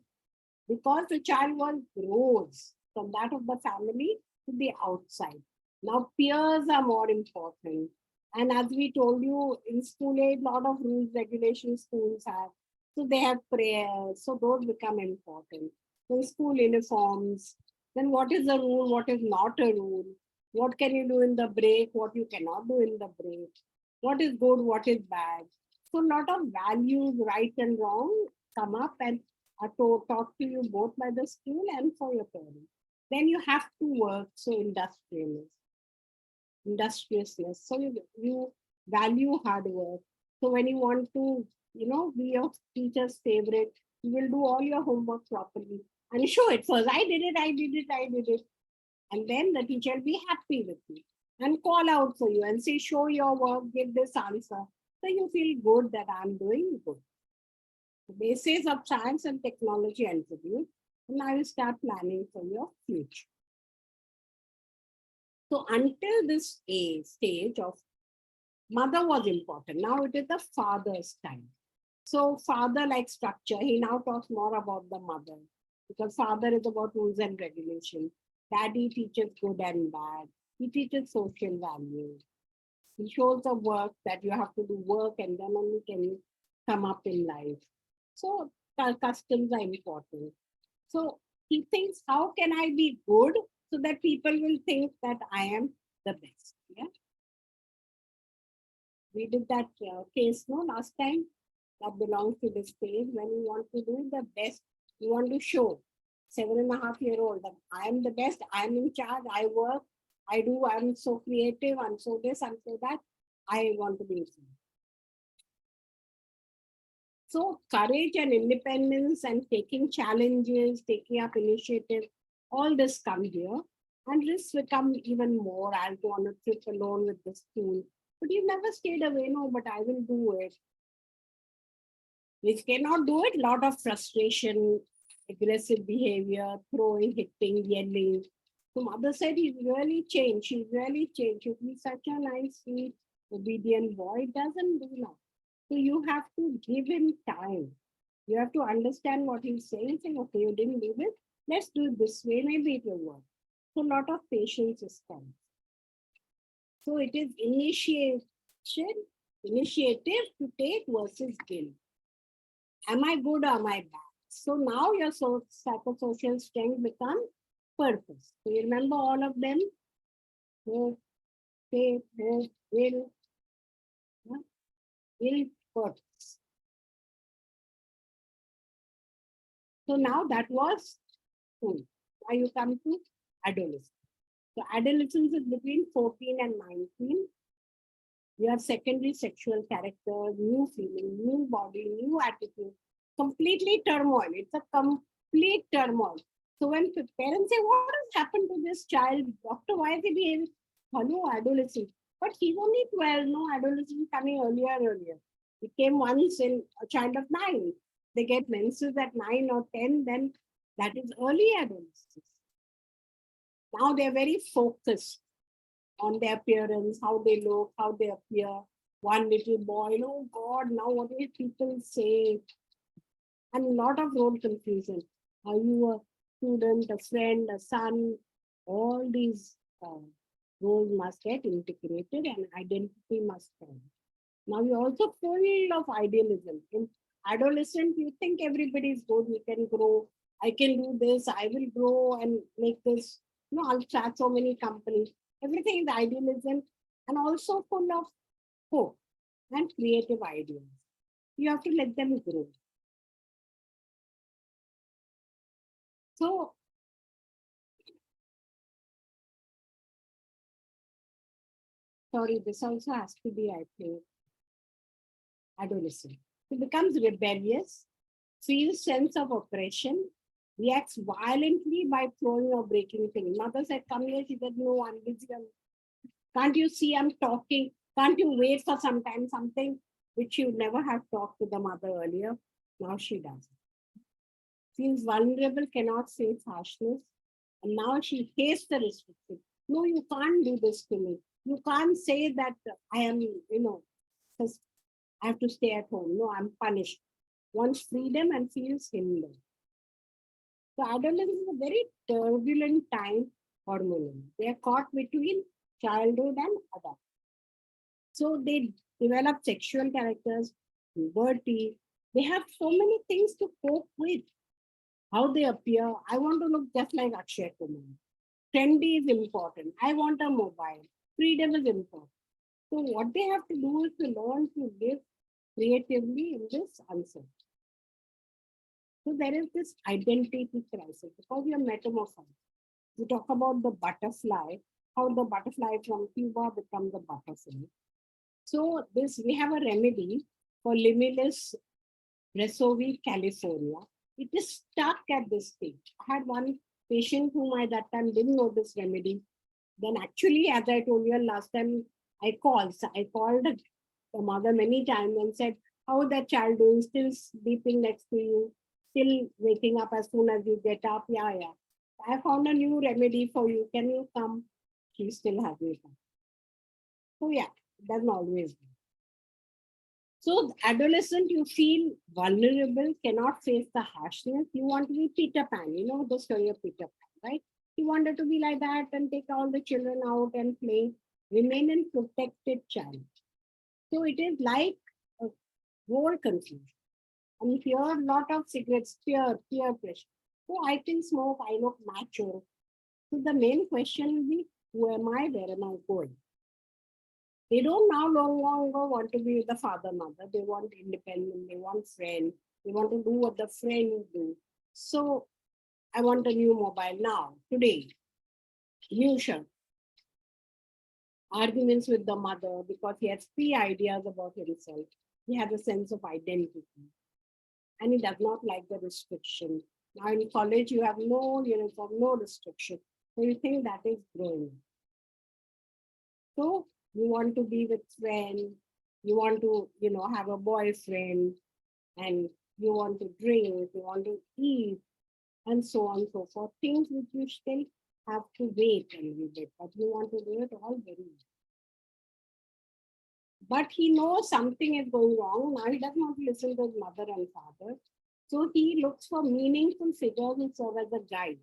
Because the child world grows from that of the family to the outside. Now peers are more important. And as we told you, in school age, a lot of rules, regulations schools have. So they have prayers. So those become important. So school uniforms. Then what is a rule? What is not a rule? What can you do in the break? What you cannot do in the break? What is good? What is bad? So a lot of values, right and wrong, come up and are taught to you both by the school and for your parents. Then you have to work. So industriousness. So you value hard work. So when you want to, be your teacher's favorite, you will do all your homework properly and show it first. I did it, I did it, I did it. And then the teacher will be happy with you and call out for you and say, show your work, give this answer. So you feel good that I'm doing good. The basis of science and technology introduced, and now you start planning for your future. So until this stage of mother was important. Now it is the father's time. So father like structure, he now talks more about the mother because father is about rules and regulations. Daddy teaches good and bad. He teaches social values. He shows the work that you have to do work and then only can you come up in life. So customs are important. So he thinks, how can I be good so that people will think that I am the best? Yeah. We did that case last time that belongs to this page. When you want to do the best, you want to show 7.5-year-old that I am the best, I am in charge, I work, I do, I'm so creative, I'm so this, I'm so that, I want to be. So courage and independence and taking challenges, taking up initiative, all this come here. And risks become even more. I'll go on a trip alone with the school. But you never stayed away, no, but I will do it. Which cannot do it, lot of frustration, aggressive behavior, throwing, hitting, yelling. So mother said he's really changed. She's really changed. He's such a nice, sweet, obedient boy. It doesn't do that. So you have to give him time. You have to understand what he's saying. Saying, okay, you didn't do it. Let's do it this way. Maybe it will work. So a lot of patience is coming. So it is initiative to take versus guilt. Am I good or am I bad? So now your psychosocial strength becomes purpose. So you remember all of them? Hope, faith, hope, will, purpose. So now that was school. Now you come to adolescence. So adolescence is between 14 and 19. You have secondary sexual character, new feeling, new body, new attitude, completely turmoil. It's a complete turmoil. So when parents say, what has happened to this child? Doctor, why is he behaving? Hello, adolescent. But he's only 12, no, adolescent coming earlier. He came once in a child of 9. They get menses at 9 or 10, then that is early adolescence. Now they're very focused on their appearance, how they look, how they appear. One little boy, oh God, now what will people say? And a lot of role confusion. Are you a student, a friend, a son? All these roles must get integrated and identity must come. Now you're also full of idealism. In adolescent, you think everybody is good, you can grow. I can do this, I will grow and make this. I'll start so many companies. Everything is idealism and also full of hope and creative ideas. You have to let them grow. So, sorry, this also has to be, I think, adolescent. He becomes rebellious, feels sense of oppression, reacts violently by throwing or breaking things. Mother said, come here. She said, no, I'm busy. Can't you see I'm talking? Can't you wait for some time? Something which you never have talked to the mother earlier. Now she does. Feels vulnerable, cannot face harshness. And now she hates the restriction. No, you can't do this to me. You can't say that I am, just I have to stay at home. No, I'm punished. Wants freedom and feels hindered. So adolescence is a very turbulent time hormonally. They are caught between childhood and adult. So they develop sexual characters, puberty. They have so many things to cope with. How they appear. I want to look just like Akshay Kumar. Trendy is important. I want a mobile. Freedom is important. So what they have to do is to learn to live creatively in this uncertainty. So there is this identity crisis because we are metamorphosed. We talk about the butterfly, how the butterfly from pupa becomes the butterfly. So this we have a remedy for Limilis Bresovi, California. It is stuck at this stage. I had one patient whom I that time didn't know this remedy. Then actually, as I told you last time, I called the mother many times and said, how that child doing? Still sleeping next to you, still waking up as soon as you get up. Yeah, yeah. I found a new remedy for you. Can you come? She still hasn't come. So yeah, it doesn't always be. So adolescent, you feel vulnerable, cannot face the harshness. You want to be Peter Pan, you know the story of Peter Pan, right? He wanted to be like that and take all the children out and play, remain a protected child. So it is like a whole confusion. And fear, a lot of cigarettes, peer pressure. So I can smoke, I look mature. So the main question will be, who am I, where am I going? They don't now no longer want to be with the father, mother. They want independence. They want friend. They want to do what the friend do. So I want a new mobile now, today. New shirt. Arguments with the mother because he has three ideas about himself. He has a sense of identity. And he does not like the restriction. Now in college, you have no uniform, no restriction. So you think that is growing. So you want to be with friends, you want to, have a boyfriend, and you want to drink, you want to eat, and so on and so forth. Things which you still have to wait a little bit, but you want to do it all very well. But he knows something is going wrong. Now he does not listen to his mother and father. So he looks for meaningful figures who serve as a guide.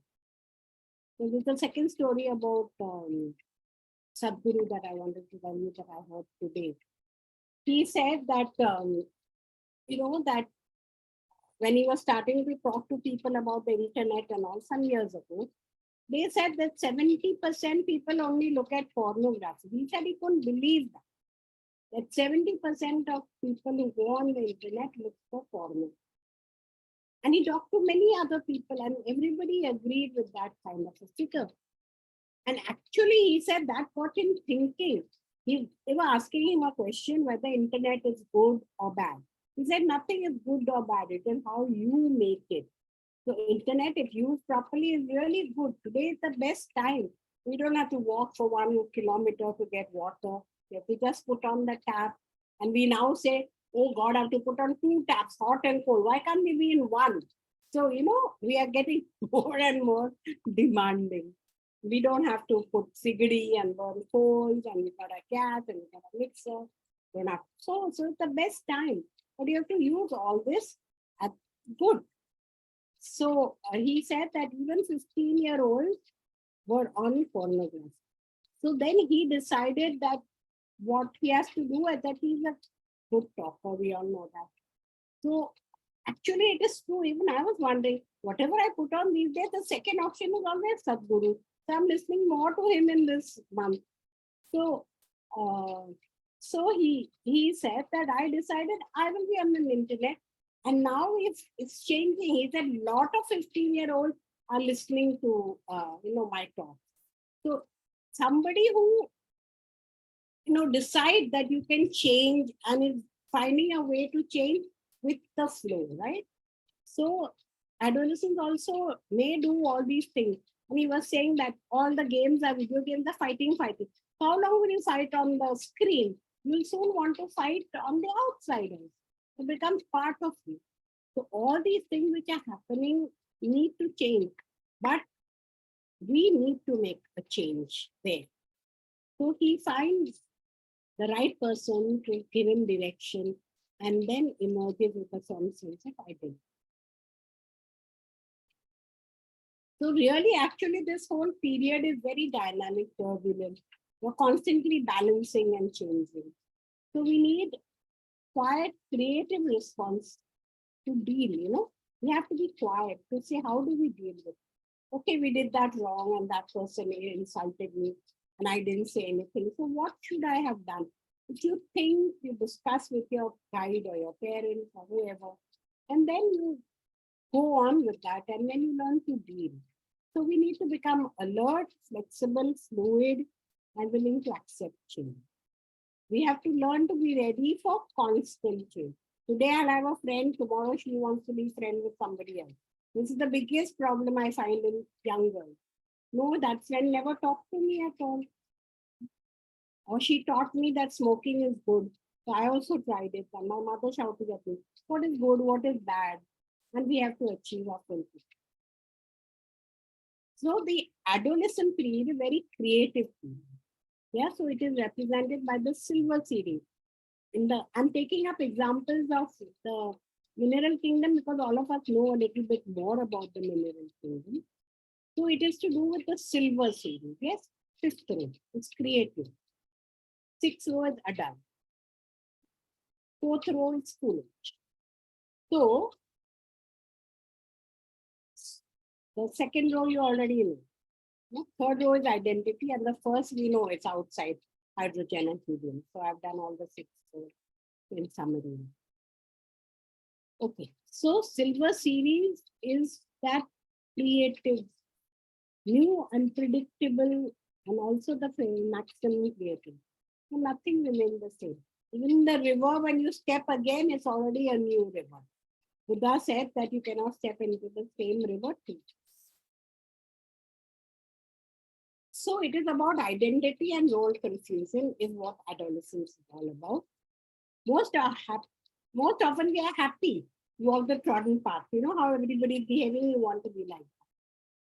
So this is the second story about Sadhguru that I wanted to tell you that I heard today. He said that, that when he was starting to talk to people about the internet and all some years ago, they said that 70% people only look at pornography. He said he couldn't believe that 70% of people who go on the internet look for pornography. And he talked to many other people and everybody agreed with that kind of a figure. And actually, he said that got him thinking. They were asking him a question whether internet is good or bad. He said nothing is good or bad. It is how you make it. So internet, if used properly, is really good. Today is the best time. We don't have to walk for 1 kilometer to get water. We have to just put on the tap. And we now say, oh God, I have to put on 2 taps, hot and cold. Why can't we be in one? So, we are getting more and more demanding. We don't have to put sigidi and burn coals, and we got a gas and we got a mixer. Don't have so it's the best time. But you have to use all this at good. So he said that even 15-year-olds were on pornography. So then he decided that what he has to do is that he's a good talker. We all know that. So actually, it is true. Even I was wondering, whatever I put on these days, the second option is always Sadhguru. So I'm listening more to him in this month. So So he said that I decided I will be on the internet. And now it's changing. He said a lot of 15-year-olds are listening to my talk. So somebody who decide that you can change and is finding a way to change with the flow, right? So adolescents also may do all these things. And he was saying that all the games are video games, are fighting. How long will you fight on the screen? You'll soon want to fight on the outsiders. It becomes part of you. So all these things which are happening need to change. But we need to make a change there. So he finds the right person to give him direction and then emerges with a strong sense of identity. So really, actually, this whole period is very dynamic, turbulent. We're constantly balancing and changing. So we need quiet, creative response to deal, We have to be quiet to say, how do we deal with it? Okay, we did that wrong and that person insulted me and I didn't say anything. So what should I have done? If you think, you discuss with your guide or your parents or whoever, and then you go on with that and then you learn to deal. So we need to become alert, flexible, fluid, and willing to accept change. We have to learn to be ready for constant change. Today I'll have a friend, tomorrow she wants to be friend with somebody else. This is the biggest problem I find in young girls. No, that friend never talked to me at all. Or she taught me that smoking is good. So I also tried it. And my mother shouted at me, what is good, what is bad? And we have to achieve our fulfillment. So the adolescent period is very creative period. Yeah, so it is represented by the silver series. I'm taking up examples of the mineral kingdom because all of us know a little bit more about the mineral kingdom. So it is to do with the silver series. Yes, fifth row, it's creative. Sixth row is adult. Fourth row is foolish. So the second row you already know. Third row is identity, and the first we know it's outside hydrogen and helium. So I've done all the six in summary. Okay, so silver series is that creative, new, unpredictable, and also the maximum creative. So nothing remains the same. Even in the river, when you step again, it's already a new river. Buddha said that you cannot step into the same river too. So it is about identity and role confusion is what adolescence is all about. Most often we are happy to walk the trodden path. You know how everybody is behaving, you want to be like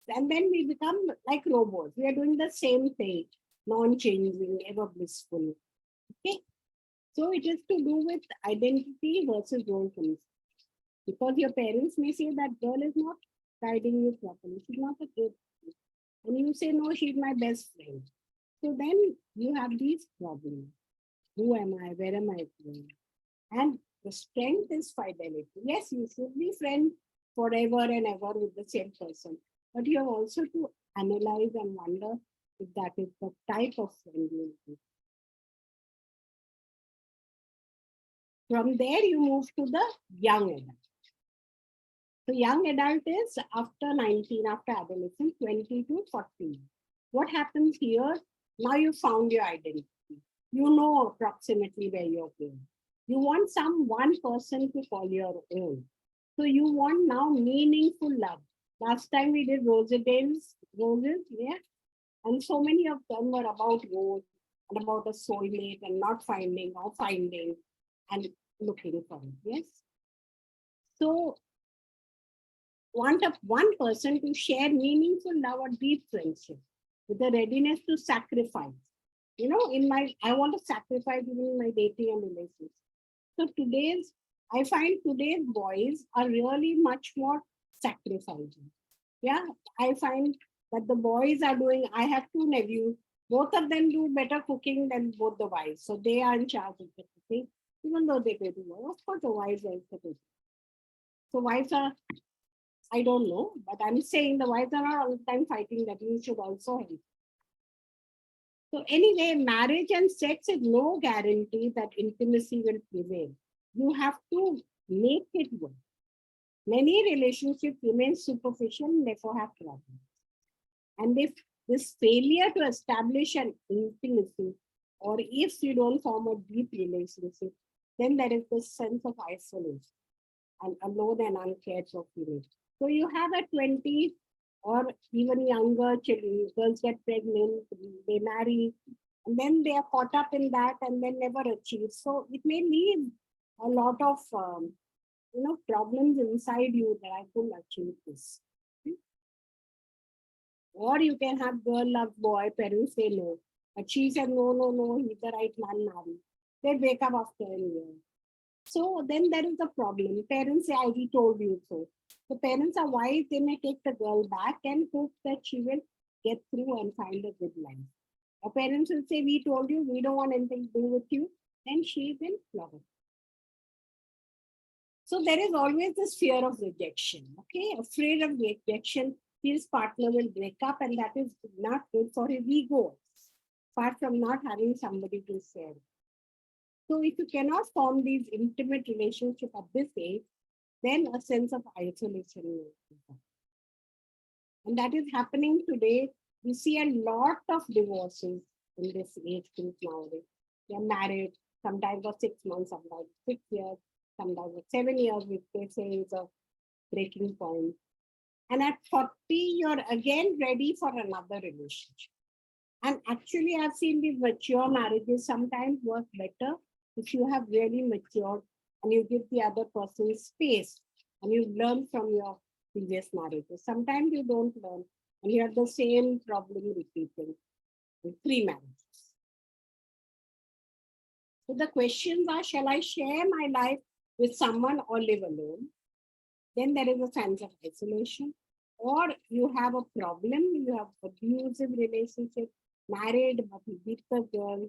that. And then we become like robots. We are doing the same thing, non-changing, ever blissful. Okay. So it is to do with identity versus role confusion. Because your parents may say that girl is not guiding you properly. She's not a good. And you say, no, she's my best friend. So then you have these problems. Who am I? Where am I going? And the strength is fidelity. Yes, you should be friends forever and ever with the same person. But you have also to analyze and wonder if that is the type of friend you will be. From there, you move to the young adult. So young adult is after 19, after adolescence, 20 to 40. What happens here? Now you found your identity. You know approximately where you're going. You want one person to call your own. So you want now meaningful love. Last time we did Rosidea's roses, yeah? And so many of them were about rose and about a soulmate and not finding or finding and looking for it, yes? So want one person to share meaningful love or deep friendship with a readiness to sacrifice. You know, I want to sacrifice even in my dating and relationships. So I find today's boys are really much more sacrificing. Yeah, I find that the boys are doing, I have two nephews, both of them do better cooking than both the wives. So they are in charge of the cooking, even though they do well. Of course, the wives are cooking. So wives are, I don't know, but I'm saying the wives are not all the time fighting that you should also help. So anyway, marriage and sex is no guarantee that intimacy will prevail. You have to make it work. Many relationships remain superficial and therefore have problems. And if this failure to establish an intimacy, or if you don't form a deep relationship, then there is this sense of isolation and alone and uncared for feeling. So you have a 20 or even younger children, girls get pregnant, they marry, and then they are caught up in that and then never achieve. So it may leave a lot of problems inside you that I couldn't achieve this. Or you can have girl love boy, parents say no. But she said, no, no, no, he's the right man, marry. They break up after a year. So then there is a problem. Parents say, we told you so. The parents are wise, they may take the girl back and hope that she will get through and find a good life. Or parents will say, we told you, we don't want anything to do with you, then she will love it. So there is always this fear of rejection, okay? Afraid of rejection, his partner will break up, and that is not good for his ego, apart from not having somebody to share. So if you cannot form these intimate relationships at this age, then a sense of isolation will come. And that is happening today. We see a lot of divorces in this age group nowadays. They are married, sometimes for 6 months, sometimes 6 years, sometimes for 7 years, which they say is a breaking point. And at 40, you're again ready for another relationship. And actually, I've seen these mature marriages sometimes work better if you have really matured and you give the other person space and you learn from your previous marriages. Sometimes you don't learn and you have the same problem repeating in 3 marriages. So the questions are, shall I share my life with someone or live alone? Then there is a sense of isolation. Or you have a problem, you have abusive relationship, married but you beat the girl.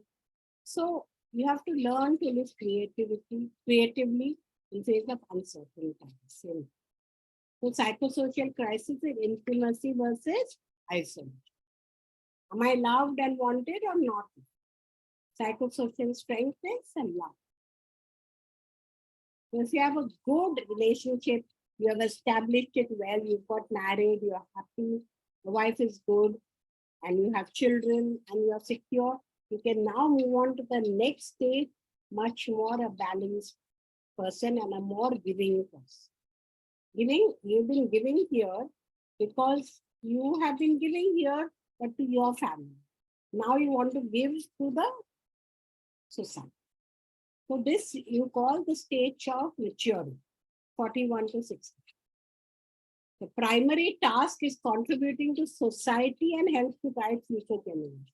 So you have to learn to live creatively in face of uncertain times. So psychosocial crisis is intimacy versus isolation. Am I loved and wanted or not? Psychosocial strength is and love. So if you have a good relationship, you have established it well, you've got married, you're happy, the wife is good, and you have children and you're secure, you can now move on to the next stage, much more a balanced person and a more giving person. You've been giving here because you have been giving here, but to your family. Now you want to give to the society. So this you call the stage of maturity, 41 to 60. The primary task is contributing to society and help to guide future generations.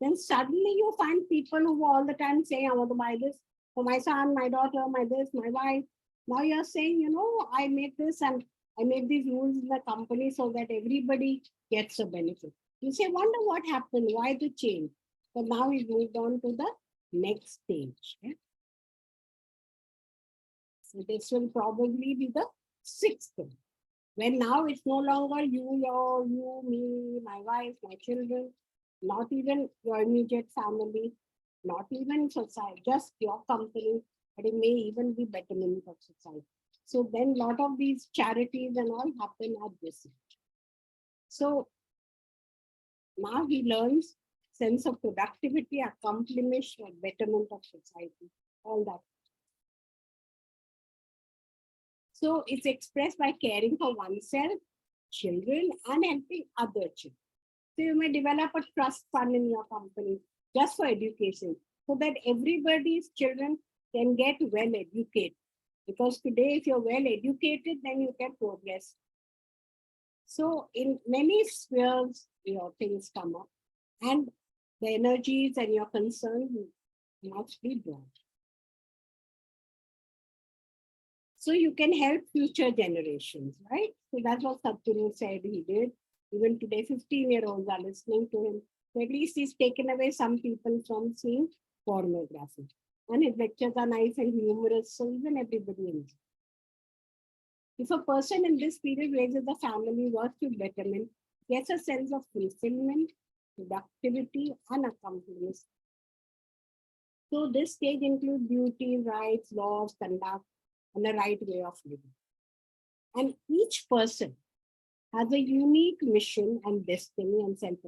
Then suddenly you find people who all the time say, I want to buy this for my son, my daughter, my this, my wife. Now you're saying, I made this and I made these rules in the company so that everybody gets a benefit. You say, wonder what happened, why the change? So now we moved on to the next stage. Yeah? So this will probably be the 6th one. When now it's no longer you, me, my wife, my children, not even your immediate family, not even society, just your company, but it may even be betterment of society. So then a lot of these charities and all happen at this age. So now he learns sense of productivity, accomplishment, betterment of society, all that. So it's expressed by caring for oneself, children, and helping other children. So you may develop a trust fund in your company just for education so that everybody's children can get well educated. Because today, if you're well educated, then you can progress. So in many spheres, your things come up and the energies and your concerns must be brought. So you can help future generations, right? So that's what Sadhguru said he did. Even today, 15-year-olds are listening to him. So at least he's taken away some people from seeing pornography. And his lectures are nice and humorous, so even everybody enjoys. If a person in this period raises a family, works to betterment, gets a sense of fulfillment, productivity, and accomplishment. So this stage includes duty, rights, laws, conduct, and the right way of living. And each person has a unique mission and destiny and self.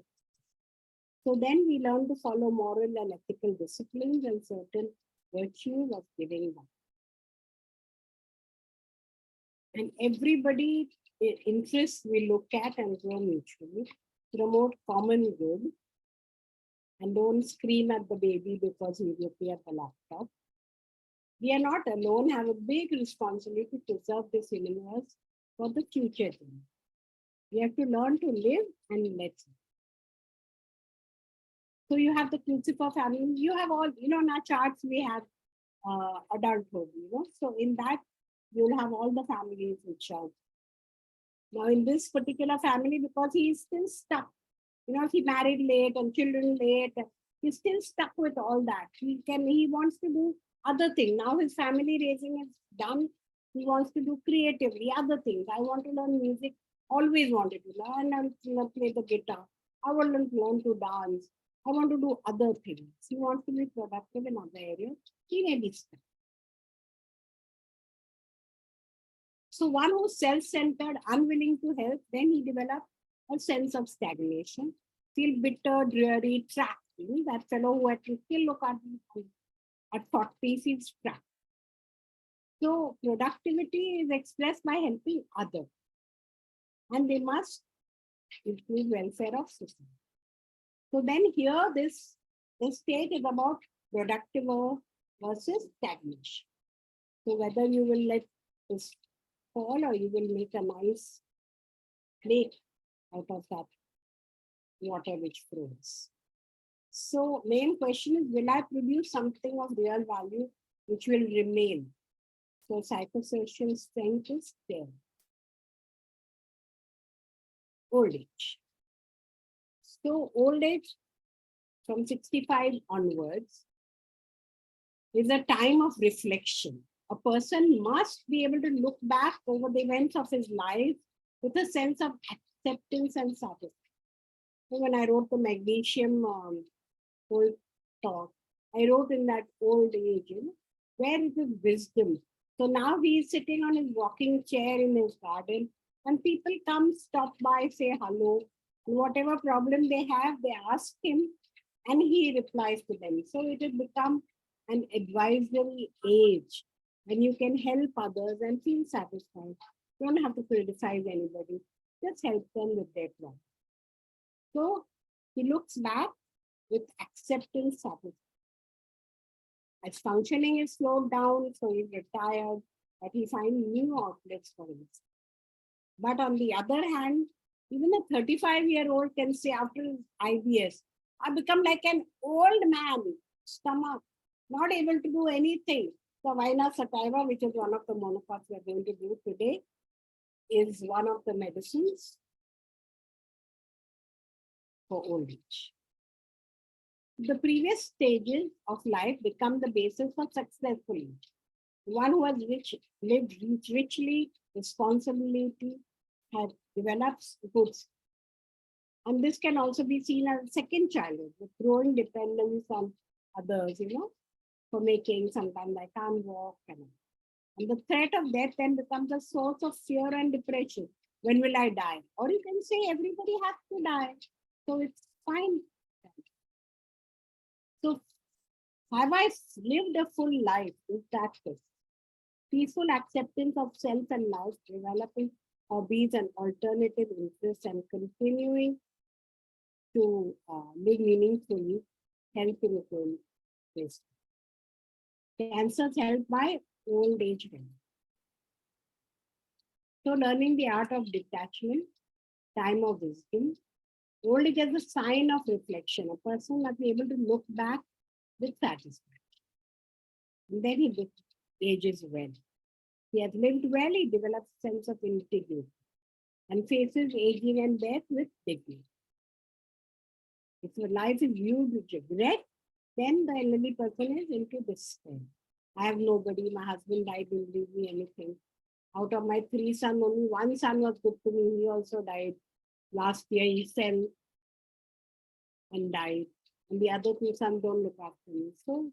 So then we learn to follow moral and ethical disciplines and certain virtues of giving back. And everybody interests we look at and grow mutually, promote common good, and don't scream at the baby because he's looking at the laptop. We are not alone, have a big responsibility to preserve this universe for the future. We have to learn to live and let live. So you have the Crucifer family, you have all, in our charts, we have adulthood, So in that, you'll have all the families which are. Now in this particular family, because he is still stuck, he married late and children late, he's still stuck with all that. He wants to do other things. Now his family raising is done. He wants to do creatively other things. I want to learn music, always wanted to learn and play the guitar. I want to learn to dance. I want to do other things. He wants to be productive in other areas. He may be stuck. So one who's self-centered, unwilling to help, then he develops a sense of stagnation, feel bitter, dreary, trapped. That fellow who had to still look at 40 feels trapped. So productivity is expressed by helping others. And they must improve welfare of society. So then here this stage is about productive versus stagnation. So whether you will let this fall or you will make a nice lake out of that water which flows. So main question is, will I produce something of real value which will remain? So psychosocial strength is there. Old age. So old age from 65 onwards is a time of reflection. A person must be able to look back over the events of his life with a sense of acceptance and satisfaction. So when I wrote the magnesium whole talk, I wrote in that old age, where is his wisdom? So now he is sitting on his rocking chair in his garden, and people come, stop by, say hello, and whatever problem they have, they ask him, and he replies to them. So it has become an advisory age when you can help others and feel satisfied. You don't have to criticize anybody, just help them with their problem. So he looks back with acceptance, satisfaction. As functioning is slowed down, so he's retired, but he finds new outlets for it. But on the other hand, even a 35-year-old can say after his IBS, I become like an old man, stomach, not able to do anything. So Vaina Sativa, which is one of the monopaths we are going to do today, is one of the medicines for old age. The previous stages of life become the basis for successful age. One who has lived richly, responsibility, has develops goods. And this can also be seen as second childhood, with growing dependence on others, for making, sometimes I can't walk. And the threat of death then becomes a source of fear and depression. When will I die? Or you can say everybody has to die. So it's fine. So have I lived a full life? Is that this? Peaceful acceptance of self and life, developing hobbies and alternative interests, and continuing to live meaningfully, help in its ways. Cancers helped by old age health. So learning the art of detachment, time of wisdom. Old age is a sign of reflection. A person must be able to look back with satisfaction. And then he ages well. He has lived well, he develops a sense of integrity and faces aging and death with dignity. If your life is viewed with regret, then the elderly person is into despair. I have nobody, my husband died, didn't leave me anything. Out of my 3 sons, only 1 son was good to me. He also died last year. He fell. and died. And the other two sons don't look after me. So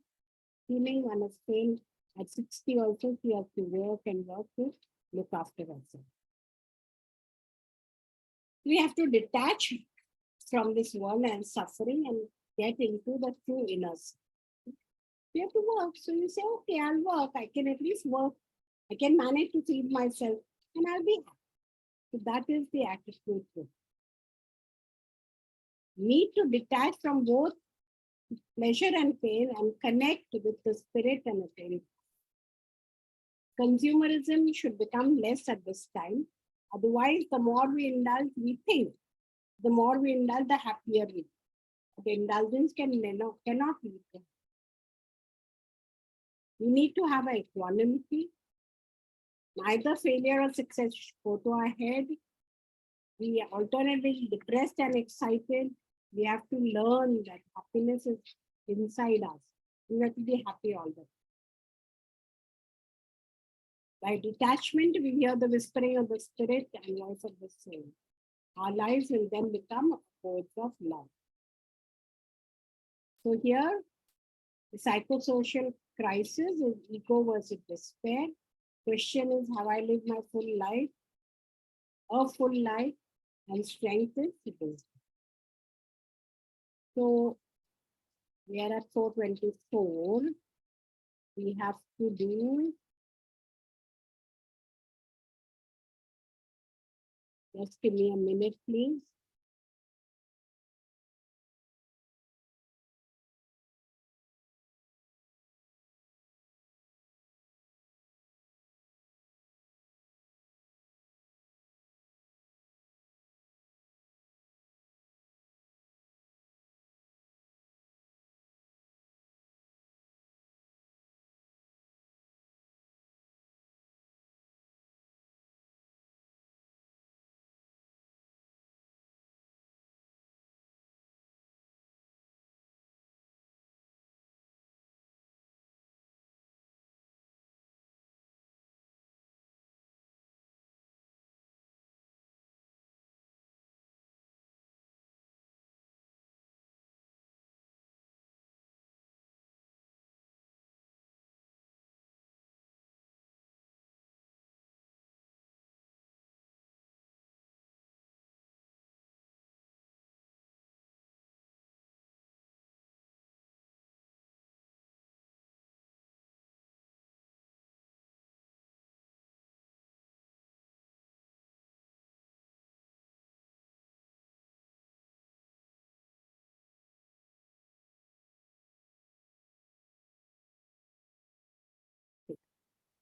feeling one is pain at 60 also, she has to work and work to look after herself. We have to detach from this world and suffering and get into the true inner self. You have to work. So you say, okay, I'll work. I can at least work. I can manage to feed myself and I'll be happy. So that is the attitude. Need to detach from both pleasure and pain and connect with the spirit and attain. Consumerism should become less at this time. Otherwise, the more we indulge, we think. The more we indulge, the happier we. But indulgence cannot lead to. We need to have an equanimity. Neither failure or success go to our head. We are alternately depressed and excited. We have to learn that happiness is inside us. We have to be happy all the time. By detachment, we hear the whispering of the spirit and voice of the soul. Our lives will then become abodes of love. So here, the psychosocial crisis is ego versus despair. Question is, have I lived my full life? A full life, and strength is wisdom. So we are at 424. We have to do, just give me a minute, please.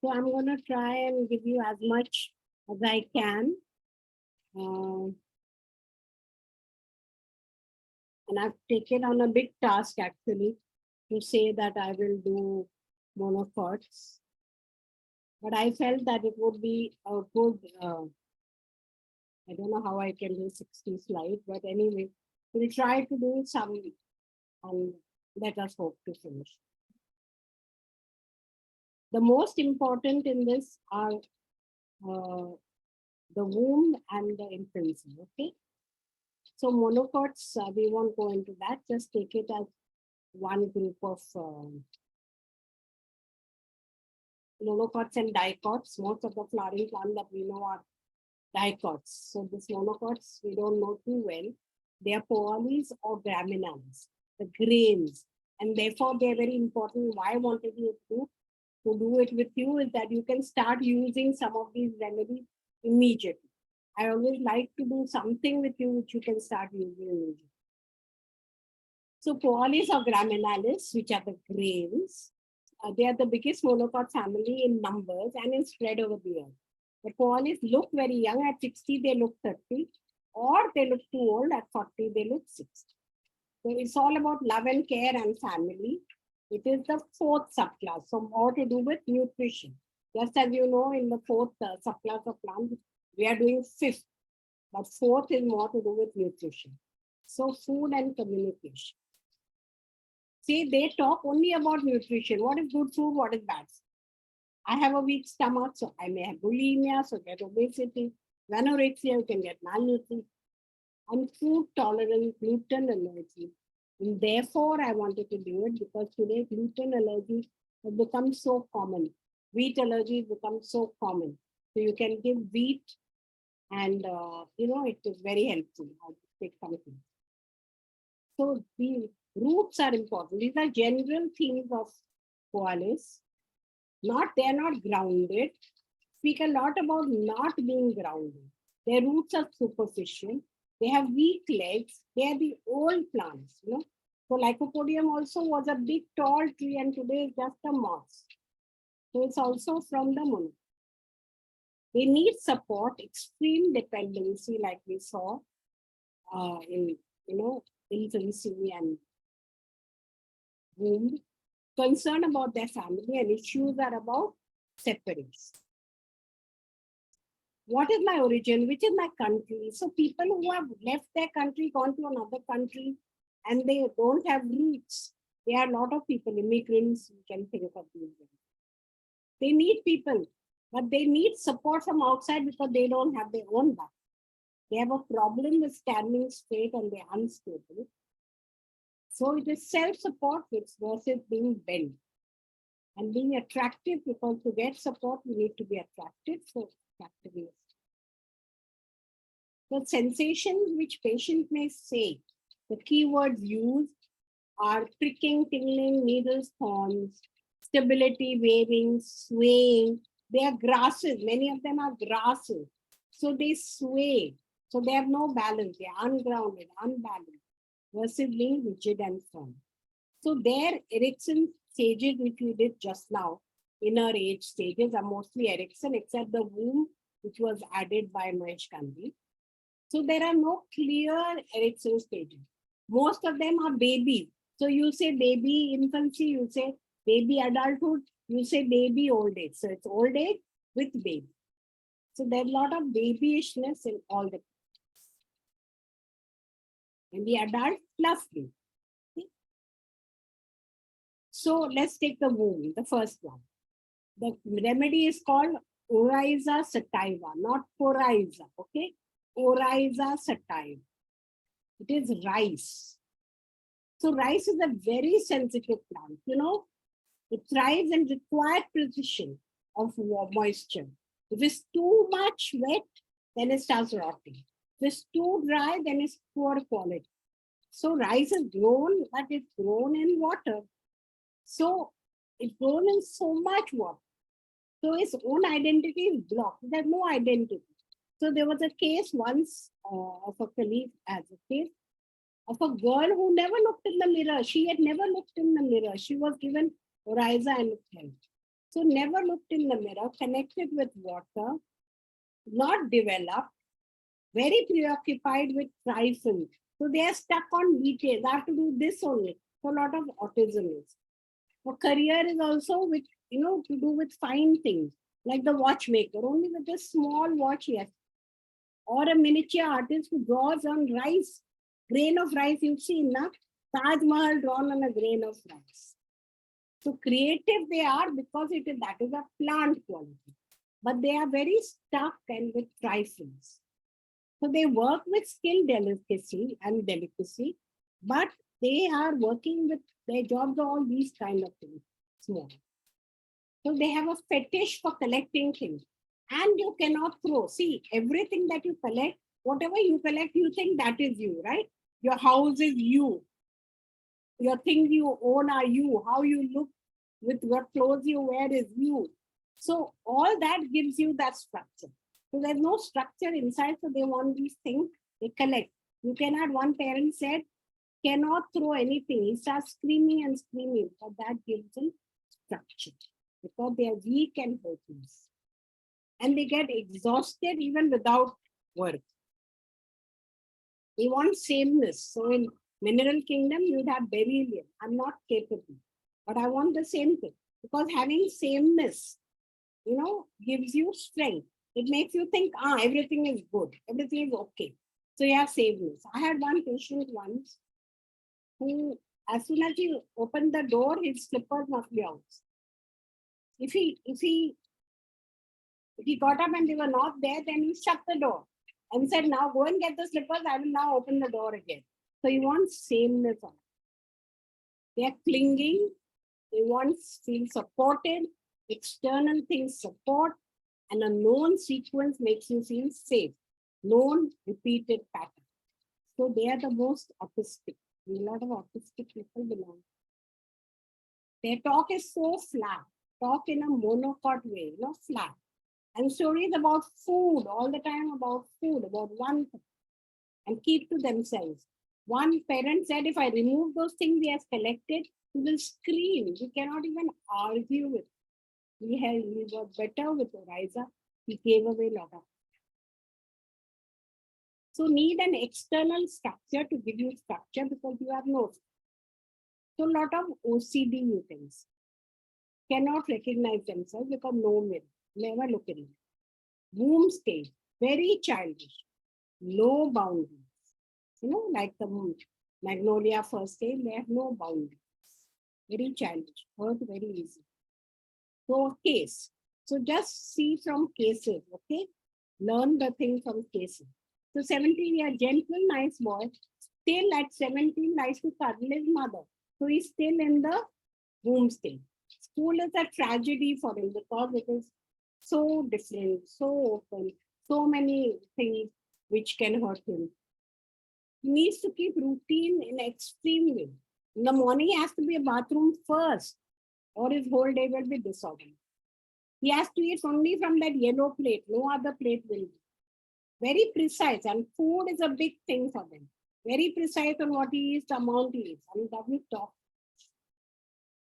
So I'm going to try and give you as much as I can. And I've taken on a big task actually to say that I will do monocots. But I felt that it would be a good, I don't know how I can do 60 slides, but anyway, we'll try to do some and let us hope to finish. The most important in this are the womb and the infancy, okay? So monocots, we won't go into that, just take it as one group of monocots and dicots. Most of the flowering plants that we know are dicots. So these monocots, we don't know too well. They are poales or gramineals, the grains. And therefore, they're very important. Why I wanted you to do it with you is that you can start using some of these remedies immediately. I always like to do something with you which you can start using immediately. So poales or gramineals, which are the grains, they are the biggest monocot family in numbers and in spread over the earth. The poales look very young. At 60, they look 30, or they look too old. At 40, they look 60. So it's all about love and care and family. It is the fourth subclass, so more to do with nutrition. Just as you know, in the fourth subclass of plants, we are doing fifth, but fourth is more to do with nutrition. So food and communication. See, they talk only about nutrition. What is good food? What is bad food? I have a weak stomach, so I may have bulimia, so get obesity. Anorexia, you can get malnutrition. and food tolerance, gluten allergy. And therefore, I wanted to do it because today gluten allergy has become so common. Wheat allergy has become so common. So you can give wheat and, it is very helpful. I'll take something. So the roots are important. These are general themes of koalas. They are not grounded. Speak a lot about not being grounded. Their roots are superficial. They have weak legs. They are the old plants. So Lycopodium also was a big tall tree and today is just a moss. So it's also from the moon. They need support, extreme dependency like we saw in infancy and womb. Concern about their family and issues are about separation. What is my origin? Which is my country? So people who have left their country, gone to another country, and they don't have roots. There are a lot of people, immigrants, you can think of these. They need people, but they need support from outside because they don't have their own back. They have a problem with standing straight and they're unstable. So it is self-support versus being bent. And being attractive, because to get support, we need to be attractive. So attractiveness. The sensations which patient may say, the keywords used are pricking, tingling, needles, thorns, stability, waving, swaying. They are grasses. Many of them are grasses. So they sway. So they have no balance. They are ungrounded, unbalanced, versus being rigid and firm. So their Erickson stages, which we did just now, inner age stages are mostly Erickson, except the womb, which was added by Mahesh Gandhi. So there are no clear Erickson stages. Most of them are babies. So you say baby infancy, you say baby adulthood, you say baby old age. So it's old age with baby. So there's a lot of babyishness in all the. And the adult plus baby. So let's take the womb, the first one. The remedy is called Oryza sativa, not Coryza, okay? Oryza sativa. It is rice. So rice is a very sensitive plant, It thrives and requires precision of moisture. If it's too much wet, then it starts rotting. If it's too dry, then it's poor quality. So rice is grown, but it's grown in water. So it's grown in so much water. So its own identity is blocked. There's no identity. So there was a case once of a colleague as a case of a girl who never looked in the mirror. She had never looked in the mirror. She was given Oryza and health. So never looked in the mirror, connected with water, not developed, very preoccupied with trifles. So they are stuck on details. I have to do this only. So a lot of autism is. Her career is also with, to do with fine things, like the watchmaker, only with a small watch, yes. Or a miniature artist who draws on rice, grain of rice, you've seen, na? Taj Mahal drawn on a grain of rice. So creative they are because that is a plant quality. But they are very stuck and with trifles. So they work with skill, delicacy, but they are working with their jobs, all these kind of things, small. So they have a fetish for collecting things. And you cannot throw. See, everything that you collect, whatever you collect, you think that is you, right? Your house is you. Your things you own are you. How you look with what clothes you wear is you. So all that gives you that structure. So there's no structure inside, so they want these things, they collect. You cannot, one parent said, cannot throw anything. He starts screaming and screaming, but that gives them structure because they are weak and hopeless. And they get exhausted even without work. They want sameness. So in mineral kingdom, you'd have beryllium. I'm not capable, but I want the same thing because having sameness, gives you strength. It makes you think, everything is good. Everything is okay. So you have sameness. I had one patient once who, as soon as he opened the door, his slippers must be out. If he got up and they were not there, then he shut the door. and said, now go and get the slippers. I will now open the door again. So you want sameness. They are clinging. They want to feel supported. External things support, and a known sequence makes you feel safe. Known repeated pattern. So they are the most autistic. A lot of autistic people belong. Their talk is so flat. Talk in a monocot way, flat. And stories about food, all the time about food, about one thing, and keep to themselves. One parent said, if I remove those things he has collected, he will scream. We cannot even argue with. He was better with Oriza. He gave away a lot of. So need an external structure to give you structure because you have no. So a lot of OCD mutants cannot recognize themselves because no mirror, never look in it. Womb stage, very childish, no boundaries. Like the magnolia first stage, they have no boundaries. Very childish, hurt very easy. So case. So just see from cases, okay? Learn the thing from cases. So 17-year gentle, nice boy, still at 17 likes to cuddle his mother. So he's still in the womb stage. School is a tragedy for him because it is so different, so open, so many things which can hurt him. He needs to keep routine in extreme way. In the morning, he has to be a bathroom first, or his whole day will be disorganized. He has to eat only from that yellow plate. No other plate will be. Very precise, and food is a big thing for them. Very precise on what he eats, the amount he eats, and he doesn't talk.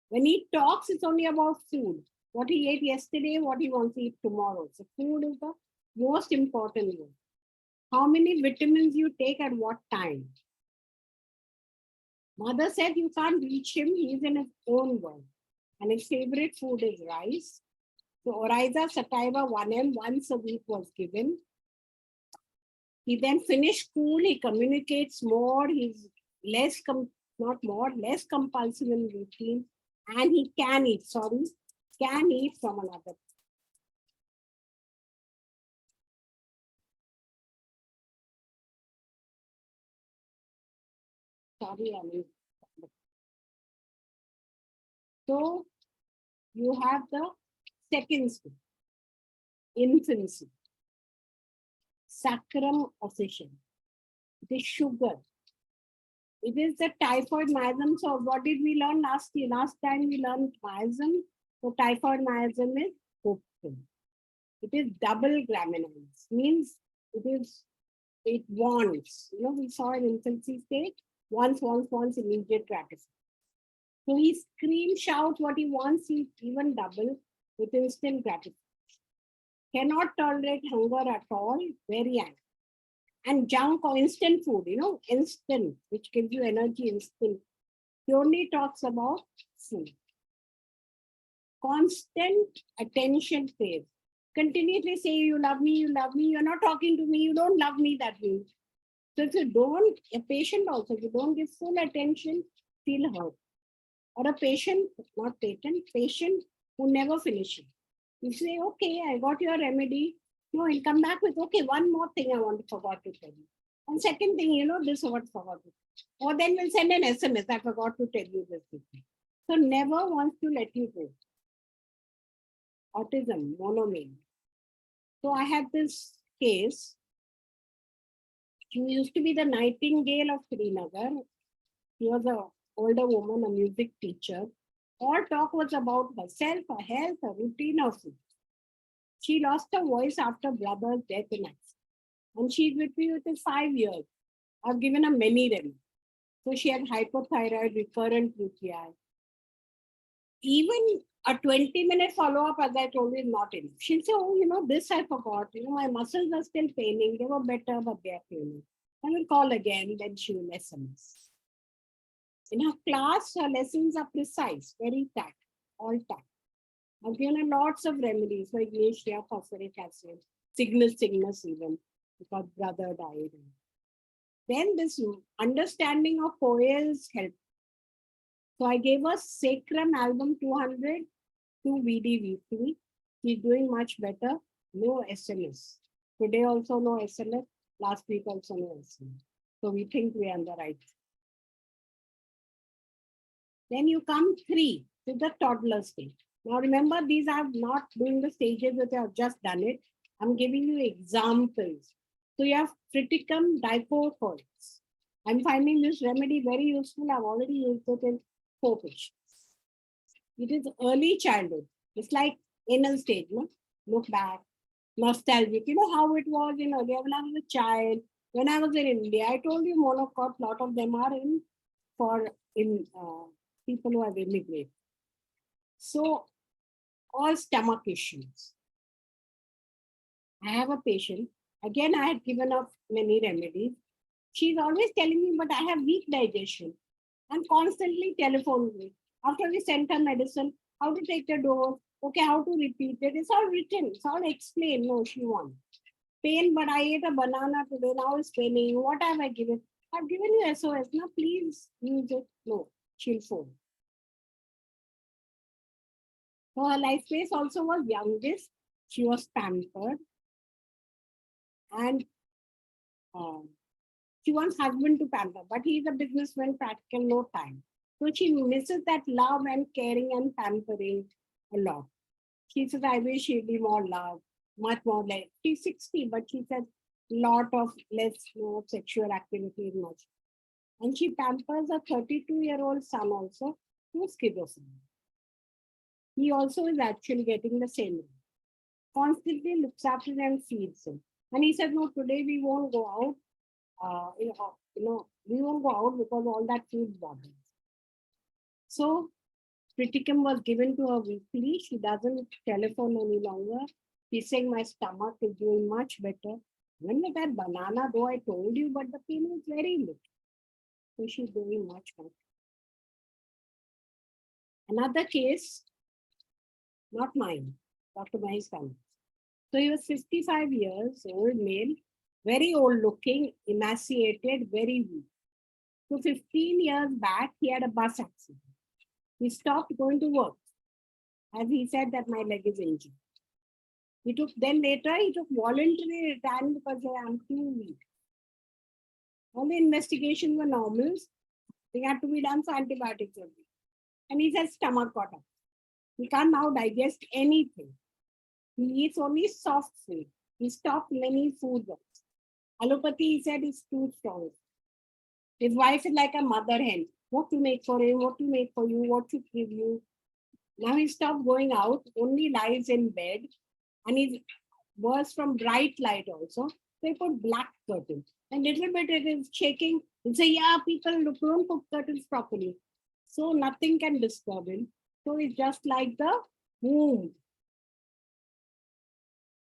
When he talks, it's only about food. What he ate yesterday, what he wants to eat tomorrow. So food is the most important one. How many vitamins you take at what time? Mother said you can't reach him. He's in his own world. And his favorite food is rice. So Oriza Sativa 1M once a week was given. He then finished school. He communicates more. He's less, less compulsive in routine. And he can eat from another. So you have the second stage, infancy, sacrum officium, the sugar. It is the typhoid miasm. So what did we learn last year? Last time we learned miasm. So typhoid miasm is hopeful. It is double graminans. Means it wants. We saw in infancy stage, wants, immediate gratification. So he screams, shouts what he wants, he even double with instant gratification. Cannot tolerate hunger at all, very angry. And junk or instant food, instant, which gives you energy instant. He only talks about food. Constant attention phase. Continuously say, you love me, you're not talking to me, you don't love me, that means. So if you don't, a patient also, if you don't give full attention, feel hurt. Or a patient, not patient who never finishes. You say, okay, I got your remedy. No, he'll come back with, okay, one more thing I forgot to tell you. And second thing, this is what I forgot to tell you. Or then we'll send an SMS, I forgot to tell you this. So never wants to let you go. Autism, monomania. So I had this case. She used to be the Nightingale of Srinagar. She was an older woman, a music teacher. All talk was about herself, her health, her routine, her food. She lost her voice after brother's death in accident. And she's with me within 5 years. I've given her many remedies. So she had hypothyroid, recurrent UTI. Even a 20-minute follow-up, as I told you, is not enough. She'll say, oh, this I forgot. My muscles are still paining. They were better, but they're paining. I will call again, then she will SMS. In her class, her lessons are precise, very tight, all tight. I've given her lots of remedies like Nishia, phosphoric acid, Cygnus even, because brother died. Then this understanding of coils helped. So I gave her Sacrum Album 200 to VD weekly. She's doing much better. No SMS. Today also no SMS. Last week also no SC. So we think we are on the right. Then you come 3 to the toddler stage. Now remember, these are not doing the stages which I have just done it. I'm giving you examples. So you have triticum dicotyledonous. I'm finding this remedy very useful. I've already used it in 4 patients. It is early childhood. It's like anal stage, no? Look back, nostalgic. You know how it was in earlier when I was a child. When I was in India, I told you monocot, lot of them are in people who have immigrated. So all stomach issues. I have a patient. Again, I had given up many remedies. She's always telling me, but I have weak digestion. And constantly telephone me. After we sent her medicine, how to take the dose, okay, how to repeat it. It's all written, it's all explained. No, she wants. Pain, but I ate a banana today, now it's paining. What have I given? I've given you SOS. Now please use it. No, she'll phone. So her life phase also was youngest. She was pampered. And she wants husband to pamper, but he's a businessman, practical, no time. So she misses that love and caring and pampering a lot. She says, I wish she'd be more loved, much more like, she's 60, but she says lot of less sexual activity much. And she pampers a 32-year-old son also who's schizophrenic. He also is actually getting the same. Constantly looks after him and feeds him. And he said, no, today we won't go out. We won't go out because all that food bothers. So triticum was given to her weekly. She doesn't telephone any longer. She's saying my stomach is doing much better. When with that banana, though I told you, but the pain is very little. So she's doing much better. Another case, not mine, Dr. Mahesh Khanna. So he was 55 years old male, very old looking, emaciated, very weak. So 15 years back, he had a bus accident. He stopped going to work. As he said that my leg is injured. Then later he took voluntary retirement because I'm too weak. All the investigations were normal. They had to be done for antibiotics only. And he said stomach got up. He can't now digest anything. He eats only soft food. He stopped many foods. Allopathy, he said, is too strong. His wife is like a mother hen. What to make for him, what to make for you, what to give you. Now he stopped going out, only lies in bed. And he's worse from bright light also. They put black curtains. And little bit it is shaking. He'll say, yeah, people don't put curtains properly. So nothing can disturb him. So it's just like the womb.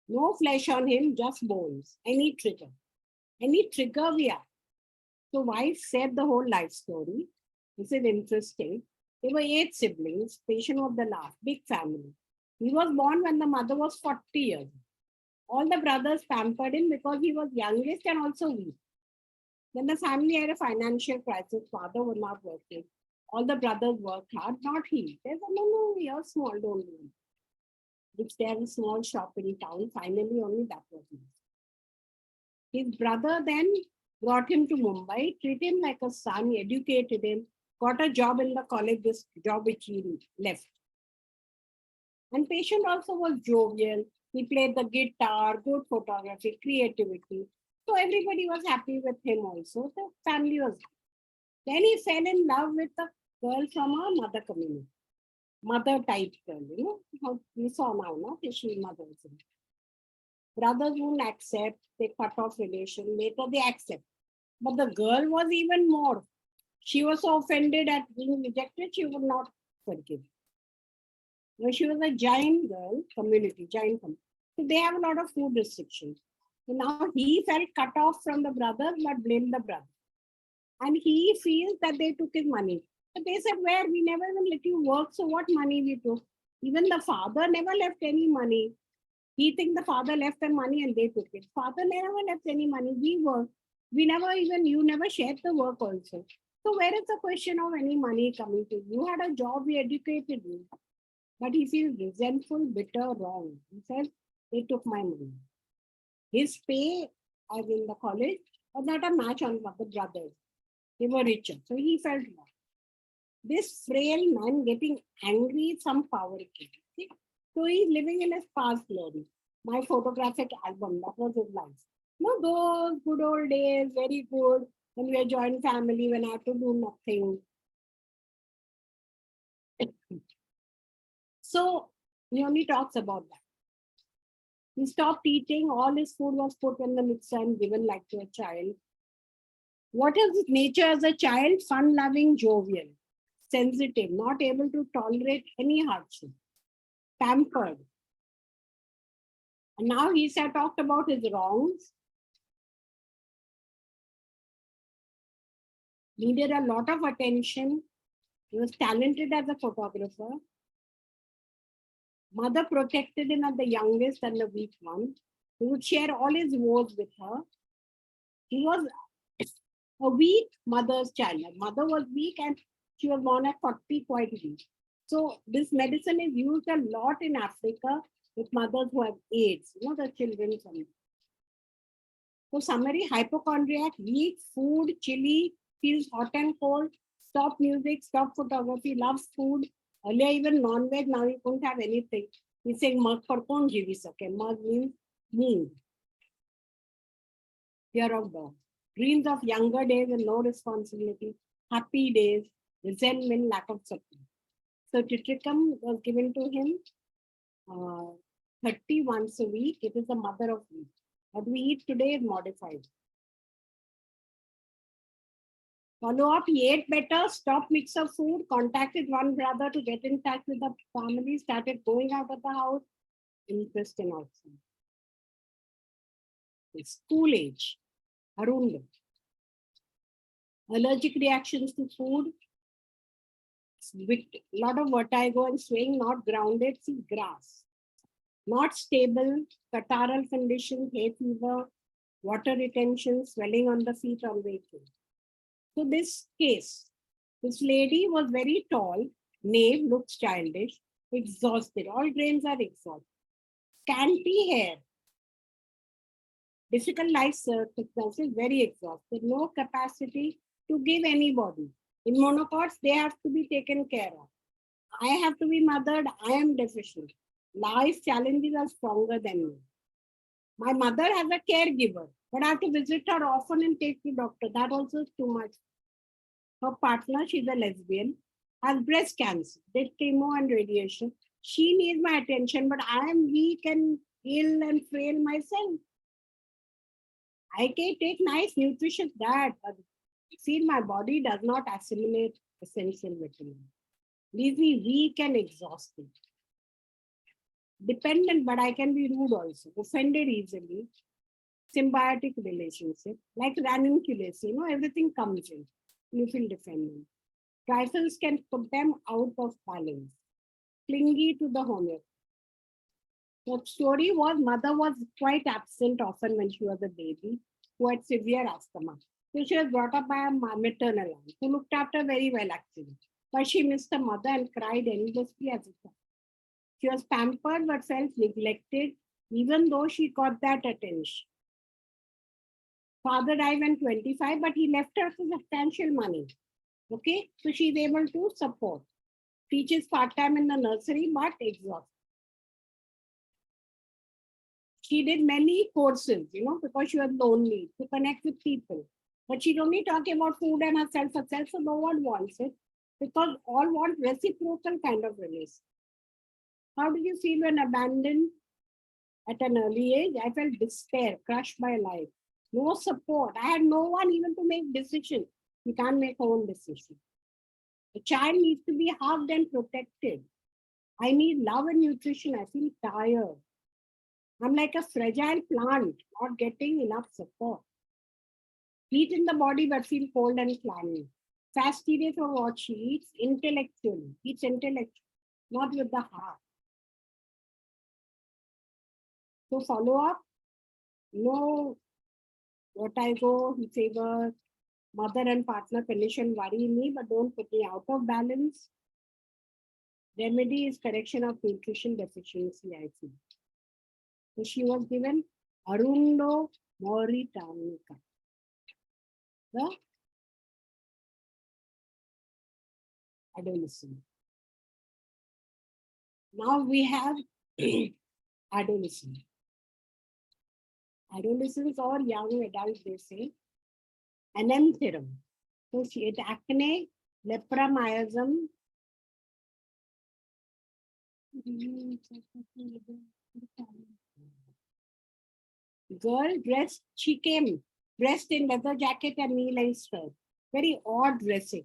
No flesh on him, just bones. Any trigger we have. So wife said the whole life story. This is interesting. There were 8 siblings, patient of the last, big family. He was born when the mother was 40 years. All the brothers pampered him because he was youngest and also weak. Then the family had a financial crisis. Father was not working. All the brothers worked hard, not he. They said, no, you're small, don't do it. Which they had a small shop in town. Finally, only that was used. His brother then brought him to Mumbai, treated him like a son, educated him, got a job in the college, this job which he left. And patient also was jovial. He played the guitar, good photography, creativity. So everybody was happy with him also. The family was happy. Then he fell in love with a girl from a mother community. Mother type girl, how we saw now, no? She mothers. Brothers won't accept, they cut off relation, later they accept. But the girl was even more. She was so offended at being rejected, she would not forgive. Now, she was a giant girl, giant community. So they have a lot of food restrictions. So now he felt cut off from the brothers, but blamed the brother. And he feels that they took his money. But they said, where? We never even let you work, so what money we took? Even the father never left any money. He thinks the father left the money and they took it. Father never left any money. We worked. You never shared the work also. So where is the question of any money coming to you? You had a job, we educated you. But he feels resentful, bitter, wrong. He says, they took my money. His pay as in the college, was not a match on the brothers. They were richer. So he felt wrong. This frail man getting angry, some power came. See? So he's living in his past glory. My photographic album, that was his life. No, those good old days, very good. When we were joint family, when I had to do nothing. So he only talks about that. He stopped eating, all his food was put in the mixer and given like to a child. What is his nature as a child? Fun-loving, jovial, sensitive, not able to tolerate any hardship, pampered. And now he said, talked about his wrongs. Needed a lot of attention. He was talented as a photographer. Mother protected him as the youngest and the weak one. He would share all his woes with her. He was a weak mother's child. Mother was weak and she was born at 40, quite weak. So this medicine is used a lot in Africa with mothers who have AIDS, the children. So summary, hypochondriac, weak, food, chilly, feels hot and cold, stop music, stop photography, loves food. Earlier even non-veg, now he couldn't have anything. He's saying, Mag par kaun jeevi sake? Mag means mean. Fear of dog. Dreams of younger days and no responsibility, happy days, resentment, lack of support. So Titricum was given to him 30 once a week. It is the mother of wheat. What we eat today is modified. Follow up, he ate better, stopped mix of food, contacted one brother to get in touch with the family, started going out of the house, interest in outside. School age, Arunda. Allergic reactions to food, with a lot of vertigo and swaying, not grounded, see grass. Not stable, catarrhal condition, hay fever, water retention, swelling on the feet on waking. So this case, this lady was very tall, knave, looks childish, exhausted. All brains are exhausted. Scanty hair. Difficult life circumstances, very exhausted. No capacity to give anybody. In monocots, they have to be taken care of. I have to be mothered. I am deficient. Life challenges are stronger than me. My mother has a caregiver, but I have to visit her often and take the doctor. That also is too much. Her partner, she's a lesbian, has breast cancer, did chemo and radiation. She needs my attention, but I am weak and ill and frail myself. I can take nice, nutritious diet, but see, my body does not assimilate essential vitamins. Leaves me weak and exhausted. Dependent, but I can be rude also, offended easily. Symbiotic relationship, like ranunculus, everything comes in. You feel dependent. Trifles can put them out of balance. Clingy to the homeopathy. The story was mother was quite absent often when she was a baby, who had severe asthma. So she was brought up by a maternal aunt who looked after very well actually. But she missed her mother and cried endlessly as a child. She was pampered but felt neglected even though she got that attention. Father died when 25, but he left her substantial money. Okay, so she's able to support. Teaches part-time in the nursery, but exhausted. She did many courses, because she was lonely, to connect with people. But she's only talking about food and herself, so no one wants it, because all want reciprocal kind of release. How did you feel when abandoned at an early age? I felt despair, crushed by life. No support. I had no one even to make decisions. You can't make her own decision. The child needs to be hugged and protected. I need love and nutrition. I feel tired. I'm like a fragile plant, not getting enough support. Heat in the body, but feel cold and clammy. Fastidious for what she eats, intellectually. Eats intellectually, not with the heart. So follow up. No vertigo, fever, mother and partner condition worry me, but don't put me out of balance. Remedy is correction of nutrition deficiency, I think. So she was given Arundo Mauritania. The adolescent. Now we have adolescent. Adolescents or young adults, they say, anentherum. So it acne, lepramiasm, girl dressed, she came dressed in leather jacket and knee-length skirt. Very odd dressing.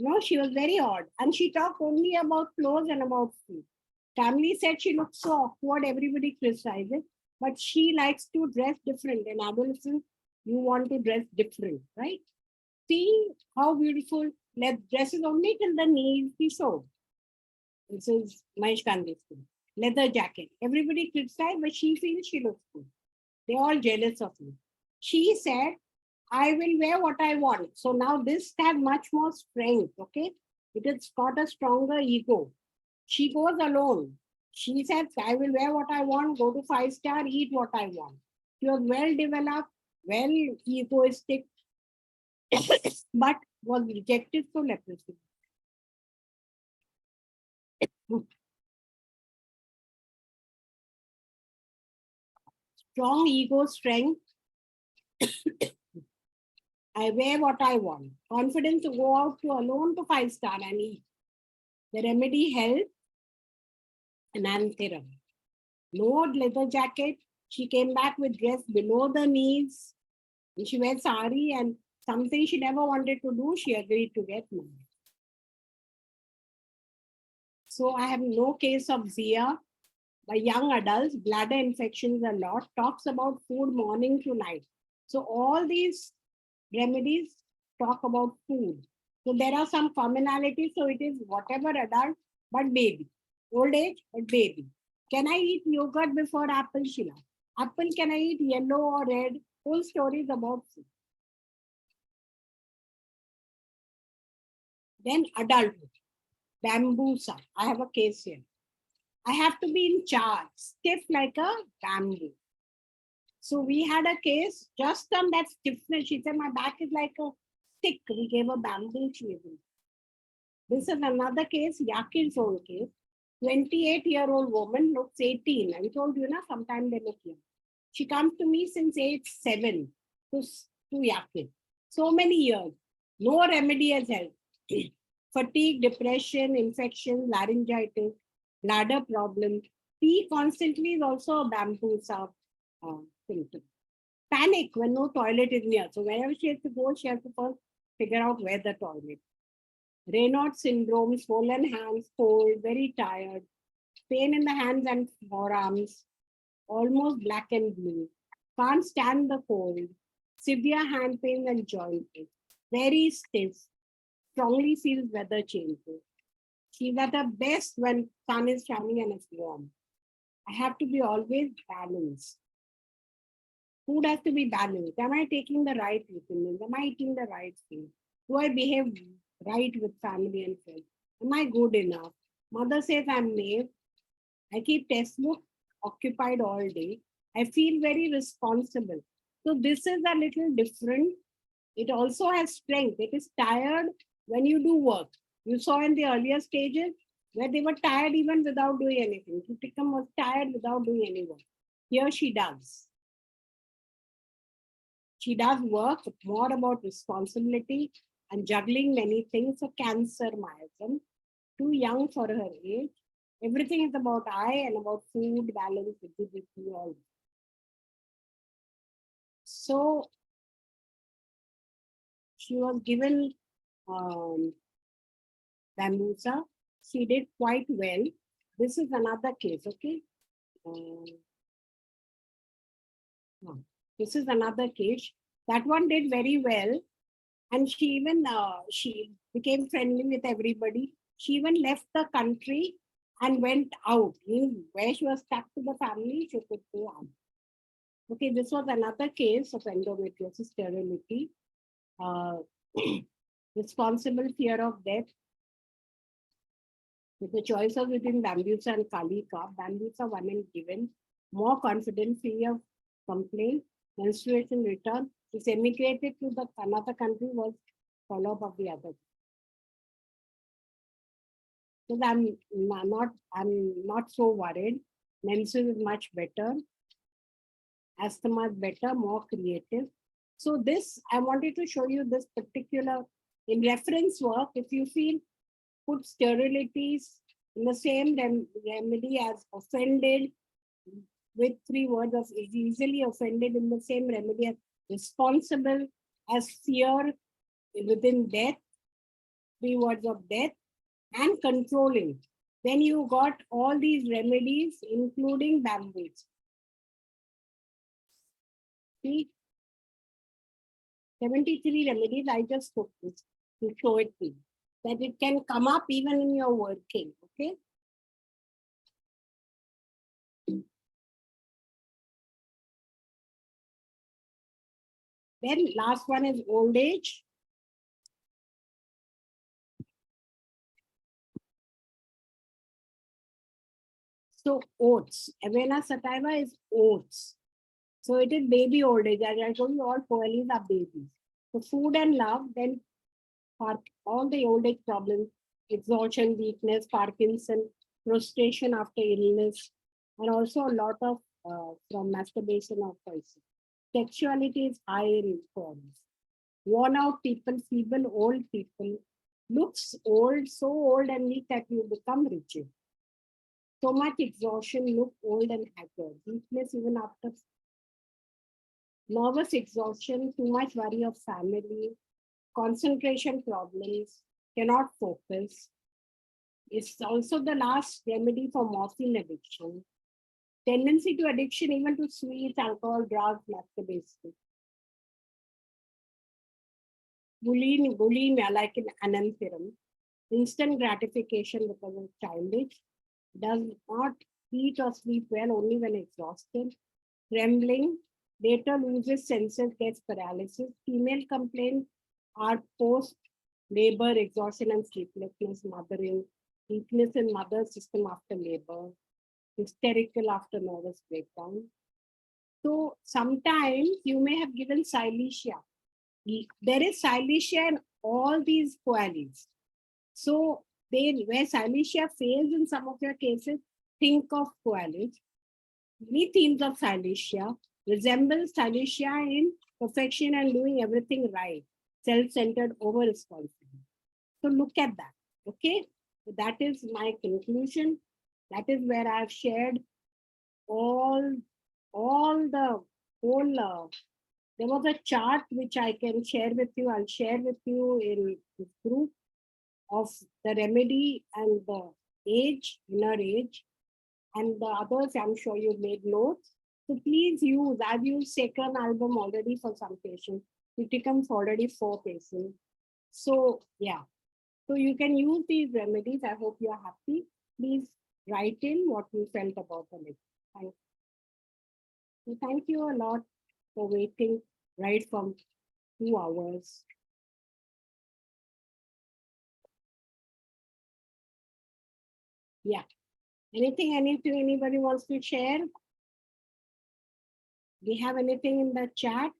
No, she was very odd. And she talked only about clothes and about food. Family said she looked so awkward, everybody criticized it. But she likes to dress different. In adolescence, you want to dress different, right? See how beautiful dresses only till the knees be so. This is Mahesh Gandhi's school. Leather jacket. Everybody criticized, but she feels she looks good. They're all jealous of me. She said, I will wear what I want. So now this has much more strength, okay? It has got a stronger ego. She goes alone. She said, I will wear what I want, go to 5-star, eat what I want. She was well developed, well egoistic, but was rejected for leprosy. Strong ego strength. I wear what I want. Confidence to go out to alone to 5-star and eat. The remedy helped an antherum. No leather jacket. She came back with dress below the knees. And she wears sari and something she never wanted to do, she agreed to get married. So I have no case of Zia. By young adults, bladder infections a lot, talks about food morning to night. So all these remedies talk about food. So there are some commonalities. So it is whatever adult, but baby. Old age, but baby. Can I eat yogurt before apple, Sheila? Apple, can I eat yellow or red? Whole stories about food. Then adulthood. Bambusa. I have a case here. I have to be in charge, stiff like a bamboo. So we had a case just on that stiffness. She said, my back is like a stick. We gave a bamboo cable. This is another case, Yakir's own case. 28-year-old woman looks 18. I told you, sometimes they look young. She comes to me since age 7 to Yakir. So many years. No remedy has helped. Fatigue, depression, infection, laryngitis, bladder problem. Pee constantly is also a bamboo symptom. Panic when no toilet is near. So wherever she has to go, she has to first figure out where the toilet. Raynaud syndrome, swollen hands, cold, very tired, pain in the hands and forearms, almost black and blue, can't stand the cold, severe hand pain and joint pain, very stiff, strongly feels weather changes. She's at her best when sun is shining and it's warm. I have to be always balanced. Food has to be balanced. Am I taking the right vitamins? Am I eating the right thing? Do I behave right with family and friends? Am I good enough? Mother says I'm naive. I keep textbook occupied all day. I feel very responsible. So this is a little different. It also has strength. It is tired when you do work. You saw in the earlier stages where they were tired even without doing anything. Tutikam was tired without doing any work. Here she does. She does work more about responsibility and juggling many things. So cancer, myasm, too young for her age. Everything is about I and about food, balance, activity, all. So she was given Bambusa. She did quite well. This is another case, okay? This is another case. That one did very well. And she even she became friendly with everybody. She even left the country and went out. Where she was stuck to the family, she could go out. Okay, this was another case of endometriosis sterility. Responsible fear of death. With the choices between Bambusa and Kalika, Bambusa 1 and given, more confident, free of complaint, menstruation return, is emigrated to the another country, was follow-up of the other. So I'm not so worried. Menstruation is much better. Asthma is better, more creative. So this, I wanted to show you this particular, in reference work, if you feel, put sterilities in the same remedy as offended, with 3 words of is easily offended in the same remedy as responsible, as fear within death, 3 words of death, and controlling. Then you got all these remedies, including bamboos. See, 73 remedies, I just took this to show it to you, that it can come up even in your working, okay? Then last one is old age. So oats, Avena sativa is oats. So it is baby old age. As I told you, all coelies are babies. So food and love, then all the old age problems, exhaustion, weakness, Parkinson, frustration after illness, and also a lot of from masturbation or poison. Sexuality is high in forms. Worn out people, feeble old people, looks old, so old and weak that you become rigid. So much exhaustion, look old and haggard. Weakness even after nervous exhaustion, too much worry of family, concentration problems, cannot focus. It's also the last remedy for morphine addiction. Tendency to addiction even to sweets, alcohol, drugs, masturbation. Bulimia, like in ananthirum, instant gratification because of childish, does not eat or sleep well only when exhausted, trembling, later loses senses, gets paralysis. Female complaints are post-labor exhaustion and sleeplessness, mothering, weakness in mother system after labor, hysterical after nervous breakdown. So sometimes you may have given silesia. There is silesia in all these coalies. So where silesia fails in some of your cases, think of coalies. Many themes of silesia resemble silesia in perfection and doing everything right, self-centered, over-responsible. So look at that, okay? So that is my conclusion. That is where I've shared all the whole, there was a chart which I can share with you. I'll share with you in this group of the remedy and the age, inner age, and the others. I'm sure you made notes. So please use, I've used second album already for some patients. It becomes already 4 patients. So yeah, so you can use these remedies. I hope you're happy. Please write in what you felt about the lecture. Thank you a lot for waiting right from 2 hours. Yeah. Anything anybody wants to share? Do you have anything in the chat?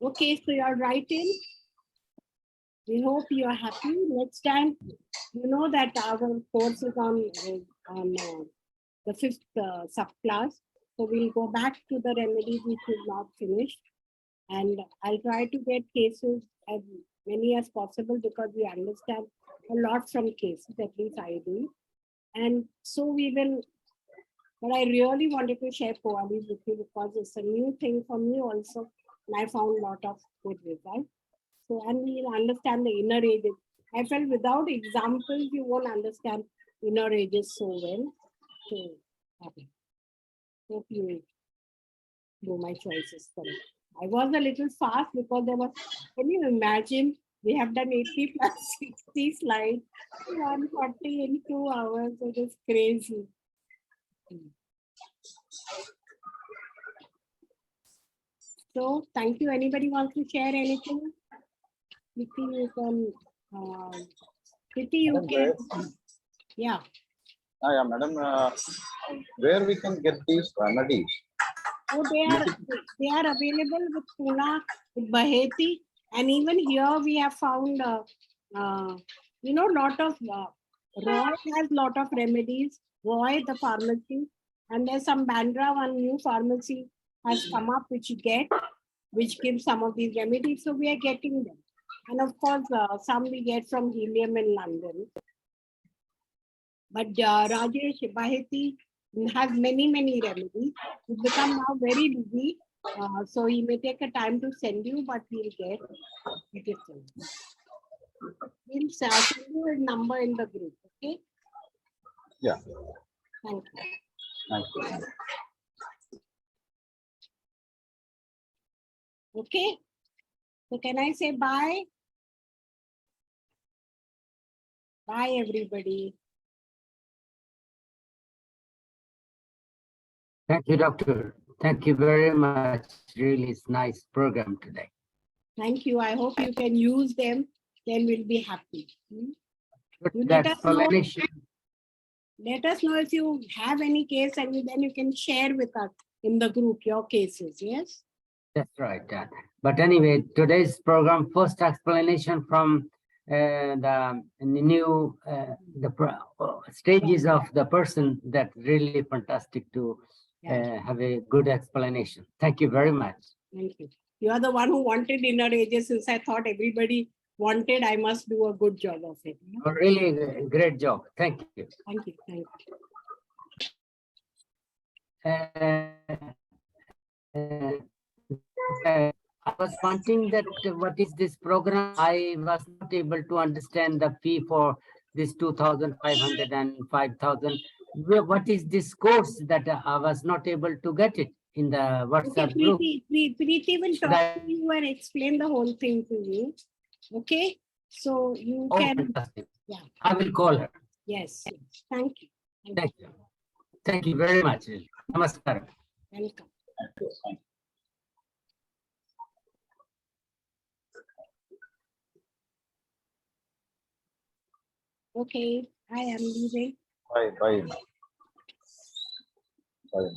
Okay, so you're writing. We hope you are happy. Next time, you know that our course is on the 5th subclass. So we'll go back to the remedies which is not finished. And I'll try to get cases as many as possible because we understand a lot from cases, at least I do. And so we will, but I really wanted to share Koalis with you because it's a new thing for me also. And I found a lot of good results. So, and we'll understand the inner ages. I felt without examples, you won't understand inner ages so well. So, happy. Hope you do my choices correct. I was a little fast because there was, can you imagine? We have done 80 plus 60 slides, 140 in 2 hours. It is crazy. So thank you. Anybody wants to share anything? Priti, you can. Priti, you Madam, can. Yeah. yeah, madam, where we can get these remedies? Oh, they are available with Pune, with Baheti, and even here we have found, lot of Roy has lot of remedies. Roy, the pharmacy, and there's some Bandra, one new pharmacy has come up which you get, which gives some of these remedies. So we are getting them, and of course some we get from Helium in London. But Rajesh Baheti has many remedies. He's become now very busy. So he may take a time to send you, but he'll get it. He'll send you his number in the group. Okay. Yeah. Thank you. Thank you. Okay. So can I say bye? Bye, everybody. Thank you, Doctor. Thank you very much. Really, it's nice program today. Thank you. I hope you can use them. Then we'll be happy. You Good let us know. explanation. Let us know if you have any case, and then you can share with us in the group your cases. Yes. That's right. But anyway, today's program, first explanation from the new stages of the person, that really fantastic to have a good explanation. Thank you very much. Thank you. You are the one who wanted inner ages. Since I thought everybody wanted, I must do a good job of it. Oh, really great job. Thank you. Thank you. Thank you. I was wanting that what is this program? I was not able to understand the fee for this 2,500 and 5,000. What is this course that I was not able to get it in the WhatsApp Okay, group? Preeti will talk to you and explain the whole thing to you. Okay, so you can. Fantastic. Yeah. I will call her. Yes. Thank you. Thank you. Thank you very much. Namaskar. Welcome. Okay, I am leaving. Bye, bye. Bye.